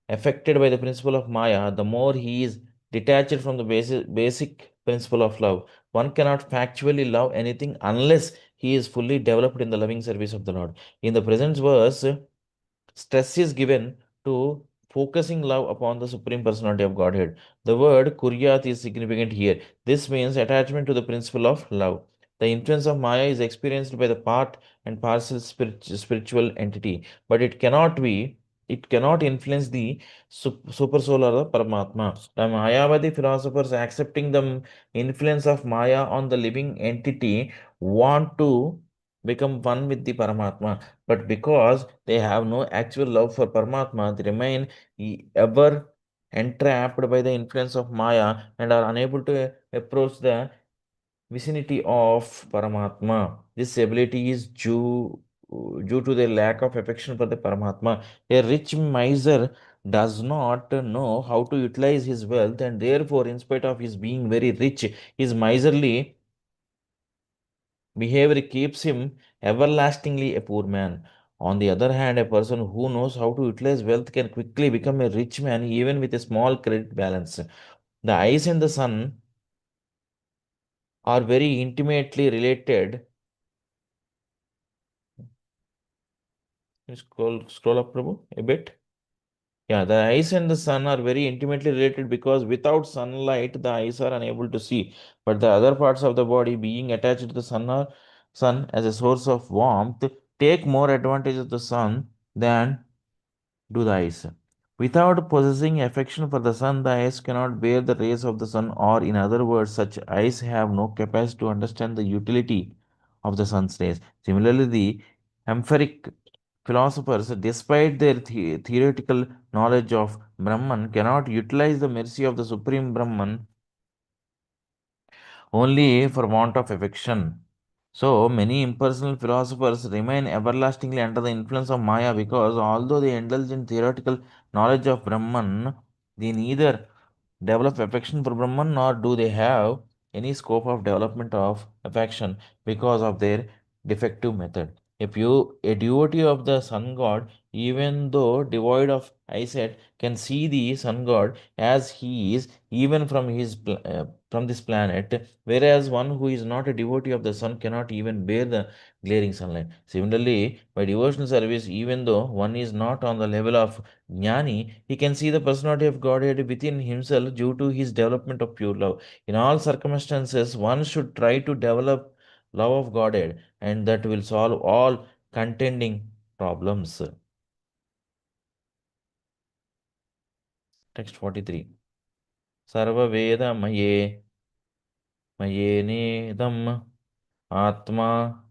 affected by the principle of Maya, the more he is detached from the basic principle of love. One cannot factually love anything unless he is fully developed in the loving service of the Lord. In the present verse, stress is given to focusing love upon the Supreme Personality of Godhead. The word kuryat is significant here. This means attachment to the principle of love. The influence of Maya is experienced by the part and parcel spiritual entity, but it cannot influence the super soul or the Paramatma. The Mayavadi philosophers accepting the influence of Maya on the living entity want to become one with the Paramatma, but because they have no actual love for Paramatma, they remain ever entrapped by the influence of Maya and are unable to approach the vicinity of Paramatma. This ability is due to their lack of affection for the Paramatma. A rich miser does not know how to utilize his wealth, and therefore, in spite of his being very rich, his miserly behavior keeps him everlastingly a poor man. On the other hand, a person who knows how to utilize wealth can quickly become a rich man even with a small credit balance. The eyes and the sun are very intimately related. Scroll up, Prabhu, a bit. Yeah, the eyes and the sun are very intimately related because without sunlight, the eyes are unable to see. But the other parts of the body, being attached to the sun as a source of warmth, take more advantage of the sun than do the eyes. Without possessing affection for the sun, the eyes cannot bear the rays of the sun, or in other words, such eyes have no capacity to understand the utility of the sun's rays. Similarly, the empiric philosophers, despite their theoretical knowledge of Brahman, cannot utilize the mercy of the Supreme Brahman only for want of affection. So many impersonal philosophers remain everlastingly under the influence of Maya because although they indulge in theoretical knowledge of Brahman, they neither develop affection for Brahman nor do they have any scope of development of affection because of their defective method. A devotee of the sun god, even though devoid of eyesight, can see the sun god as he is, even from from this planet, whereas one who is not a devotee of the sun cannot even bear the glaring sunlight. Similarly, by devotional service, even though one is not on the level of Jnani, he can see the personality of Godhead within himself due to his development of pure love. In all circumstances, one should try to develop love of Godhead, and that will solve all contending problems. Text 43. Sarva Veda Maye Mayenedam Atma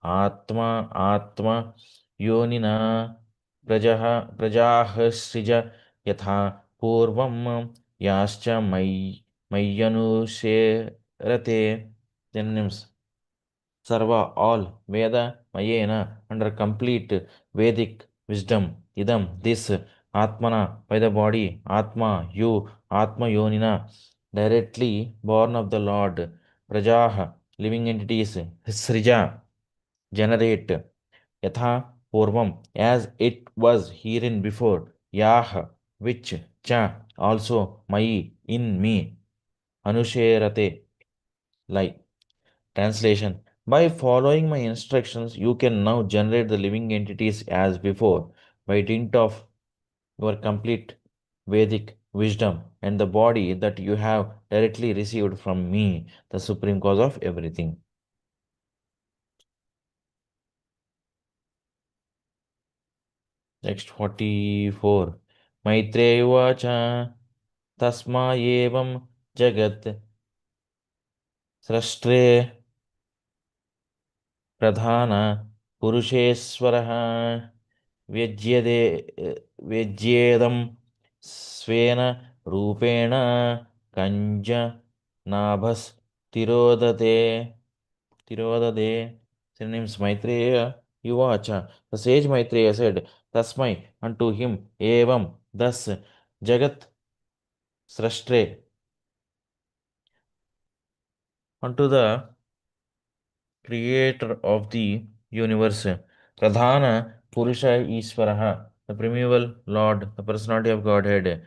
आत्मा आत्मा योनिना प्रजाः सृज यथा पूर्वं याश्च मय्यनुसेरते. Synonyms: Sarva, all, Veda, Mayena, under complete Vedic wisdom, Idam, this, Atmana, by the body, Atma, you, Atma Yonina, directly born of the Lord, Prajaha, living entities, Srija, generate, Yatha, Purvam, as it was herein before, Yah, which, Cha, also, Mai, in me, Anusherate, like. Translation: by following my instructions, you can now generate the living entities as before by dint of your complete Vedic wisdom and the body that you have directly received from me, the supreme cause of everything. Next 44. Maitreya Uvacha Tasma Evam Jagat Srashtre Pradhana Purusheswaraha व्यज्यते व्यज्येदं स्वेन रूपेण कञ्ज नाभस्तिरोदते तिरोदते. Synonyms: Maitreya Uvacha. The sage Maitreya said, Tasmai, unto him, Evam, thus, Jagat Srashtre, unto the creator of the universe, Pradhana Purusha Iswaraha, the primeval Lord, the personality of Godhead,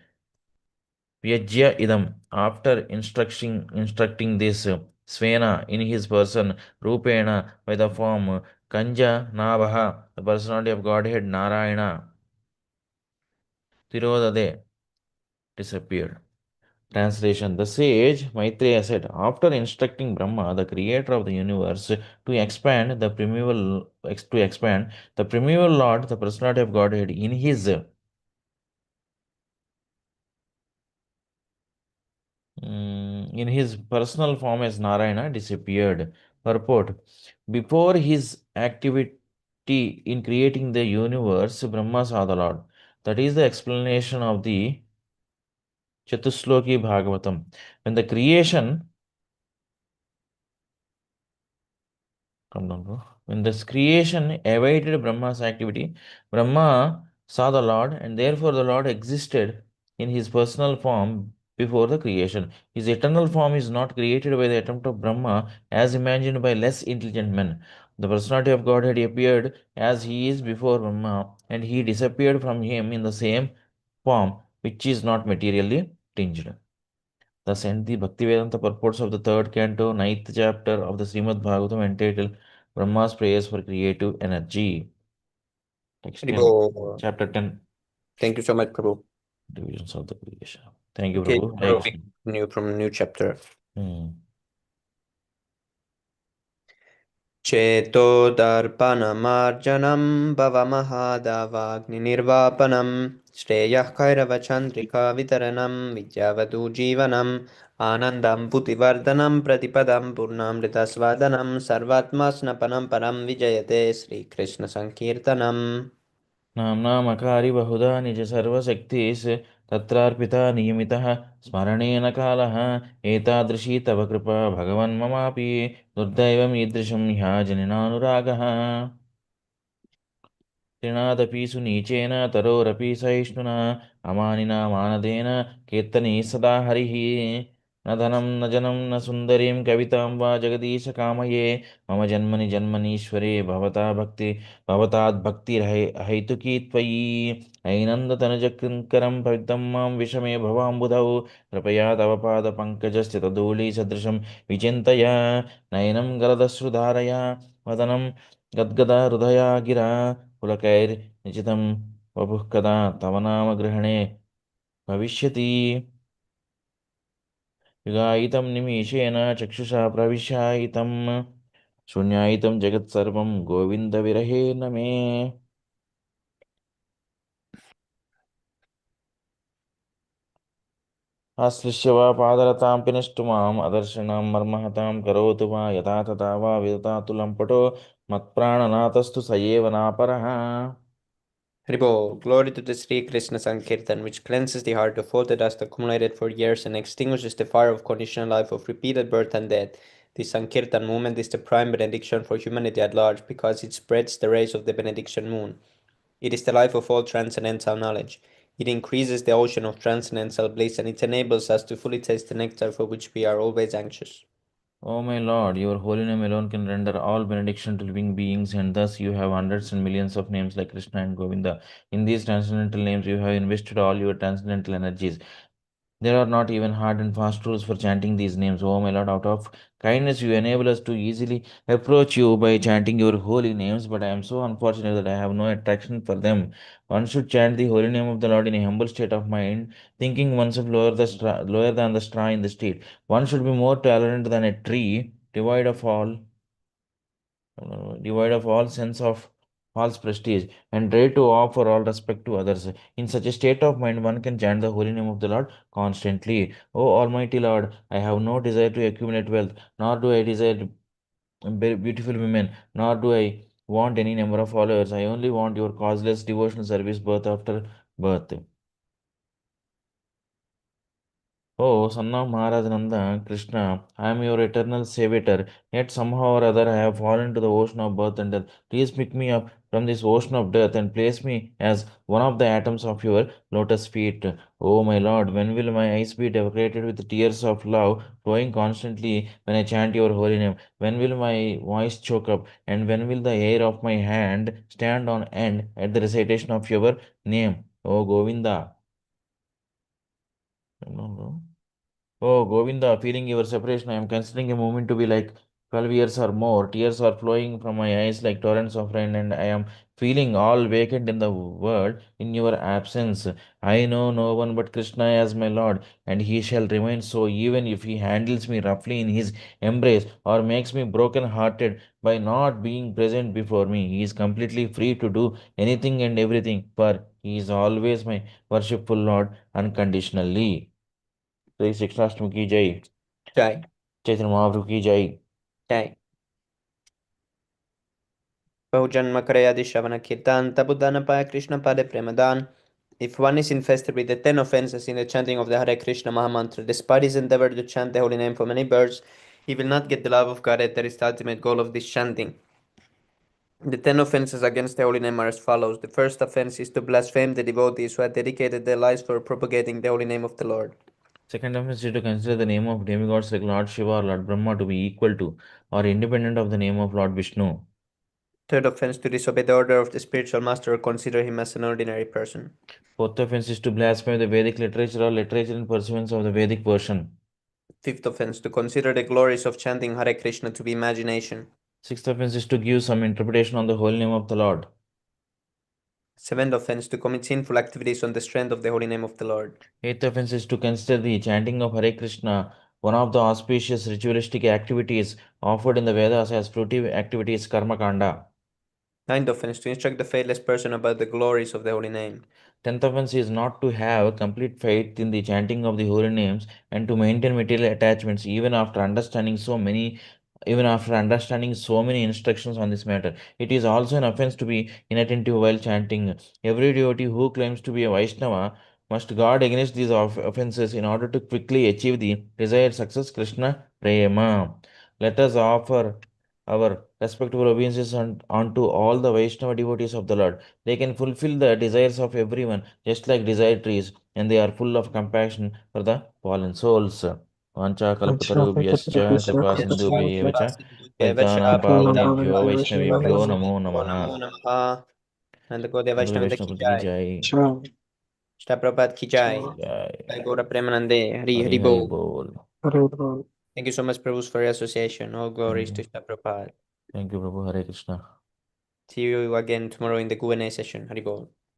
Vyajya idam, after instructing this, Svena, in his person, Rupena, by the form, Kanja Navaha, the personality of Godhead, Narayana, Tirodade, disappeared. Translation: the sage Maitreya said, after instructing Brahma, the creator of the universe, to expand the primeval Lord, the personality of Godhead, in his personal form as Narayana, disappeared. Purport: before his activity in creating the universe, Brahma saw the Lord. That is the explanation of the Chatusloki Bhagavatam. When the creation Come down, bro. When this creation awaited Brahma's activity, Brahma saw the Lord, and therefore the Lord existed in his personal form before the creation. His eternal form is not created by the attempt of Brahma as imagined by less intelligent men. The personality of God had appeared as he is before Brahma, and he disappeared from him in the same form, which is not materially tinged. Thus end the Bhaktivedanta purports of the third canto, ninth chapter of the Śrīmad-Bhāgavatam, entitled Brahma's Prayers for Creative Energy. Text 10, Prabhu. chapter 10, Thank you so much, Prabhu. Divisions of the Creation. Thank you, Okay, Prabhu. Jai Prabhu, Krishna. new from new chapter. चेतोदर्पणमार्जनं भवमहादावाग्निर्वापनं श्रेयः कैरवचन्द्रिकावितरणं विद्यावधूजीवनम् आनन्दं पुतिवर्धनं प्रतिपदं पूर्णामृतस्वादनं सर्वात्मास्नपनं परं विजयते श्रीकृष्णसङ्कीर्तनम्. नाम्नामकारि बहुधा निज सर्वशक्तिस् तत्रार्पिता नियमितः स्मरणेन कालः एतादृशी तव कृपा भगवन् ममापि दुर्दैवम् ईदृशं ह्याजनिनानुरागः तृणादपि सुनीचेन तरोरपि सहिष्णुना अमानिना मानदेन कीर्तने सदा हरिः न धनं न जनं न सुन्दरीं कवितां वा जगदीश कामये मम जन्मनि जन्मनीश्वरे भवताद्भक्तिर्हैतुकी त्वयि नैनन्दतनुजकृङ्करं पवित्रं मां विषमे भवाम्बुधौ कृपया तव पादपङ्कजस्य तदूलीसदृशं विचिन्तय नयनं गलदश्रुधारया वदनं गद्गदा हृदया गिरा पुलकैर्निचितं वपुः कदा तव नाम ग्रहणे भविष्यति युगायितं निमीषेण चक्षुषा प्रविशायितं शून्यायितं जगत्सर्वं गोविन्दविरहेण मे आश्लिष्य वा पादरतां पिनष्टु माम् अदर्शनं मर्महतां करोतु वा यथा तथा वा विदधातु लम्पटो Matprananatastu sayeva naparaha. Haribo, glory to the Sri Krishna Sankirtan, which cleanses the heart of all the dust accumulated for years and extinguishes the fire of conditional life of repeated birth and death. The Sankirtan movement is the prime benediction for humanity at large because it spreads the rays of the benediction moon. It is the life of all transcendental knowledge. It increases the ocean of transcendental bliss and it enables us to fully taste the nectar for which we are always anxious. O my Lord, your holy name alone can render all benediction to living beings, and thus you have hundreds and millions of names like Krishna and Govinda. In these transcendental names, you have invested all your transcendental energies. There are not even hard and fast rules for chanting these names. Oh my Lord, out of kindness, you enable us to easily approach you by chanting your holy names, but I am so unfortunate that I have no attraction for them. One should chant the holy name of the Lord in a humble state of mind, thinking oneself lower than the straw in the street. One should be more tolerant than a tree, devoid of all sense of false prestige, and ready to offer all respect to others. In such a state of mind, one can chant the holy name of the Lord constantly. O Almighty Lord, I have no desire to accumulate wealth, nor do I desire beautiful women, nor do I want any number of followers. I only want your causeless devotional service birth after birth. Oh, son of Maharaj Nanda, Krishna, I am your eternal savior, yet somehow or other I have fallen into the ocean of birth and death. Please pick me up from this ocean of death and place me as one of the atoms of your lotus feet. Oh, my Lord, when will my eyes be decorated with tears of love flowing constantly when I chant your holy name? When will my voice choke up? And when will the hair of my hand stand on end at the recitation of your name? Oh, Govinda. No, no. Oh, Govinda, feeling your separation, I am considering a moment to be like 12 years or more. Tears are flowing from my eyes like torrents of rain, and I am feeling all vacant in the world in your absence. I know no one but Krishna as my Lord, and he shall remain so even if he handles me roughly in his embrace or makes me broken hearted by not being present before me. He is completely free to do anything and everything, for he is always my worshipful Lord unconditionally. Shri Krishnashtami की जय Jai, Chaitanya Mahaprabhu की जय Jai. Bahujanma Karayadi Shavana Kirtan, Tabudanapaya Krishna Pade Premadan. If one is infested with the 10 offenses in the chanting of the Hare Krishna Mahamantra, despite his endeavor to chant the holy name for many births, he will not get the love of God. That is the ultimate goal of this chanting. The 10 offenses against the holy name are as follows. The first offense is to blaspheme the devotees who had dedicated their lives for propagating the holy name of the Lord. second offense is to consider the name of demigods like Lord Shiva or Lord Brahma to be equal to or independent of the name of Lord Vishnu. Third offense to disobey the order of the spiritual master or consider him as an ordinary person. Fourth offense is to blaspheme the Vedic literature or literature in pursuance of the Vedic version. Fifth offense to consider the glories of chanting Hare Krishna to be imagination. Sixth offense is to give some interpretation on the holy name of the Lord. Seventh offense to commit sinful activities on the strength of the holy name of the Lord. Eighth offense is to consider the chanting of Hare Krishna one of the auspicious ritualistic activities offered in the Vedas as fruitive activities karma kanda. Ninth offense to instruct the faithless person about the glories of the holy name. Tenth offense is not to have complete faith in the chanting of the holy names and to maintain material attachments even after understanding so many instructions on this matter. It is also an offense to be inattentive while chanting. Every devotee who claims to be a Vaishnava must guard against these offenses in order to quickly achieve the desired success. Krishna Prema. Let us offer our respectful obeisances unto all the Vaishnava devotees of the Lord. They can fulfill the desires of everyone, just like desire trees, and they are full of compassion for the fallen souls. वाञ्छाकल्पतरुभ्यश्च कृपा सिन्धुभ्येव च पतितानां पावनेभ्यो वैष्णवेभ्यो नमो नमः Namo Namaha. And the God बोलो Vaishnava ki वैष्णवपति की jai. जय Shri Prabhupada ki jai. जय Jai Gaura Premanande. Hari Hari Hari Hari Bol. बोल Thank you so much, Prabhu, for your association. All glories to Shri Prabhupada. Thank you Prabhu Hare Krishna See you again tomorrow in the Q&A session. Hari Bol.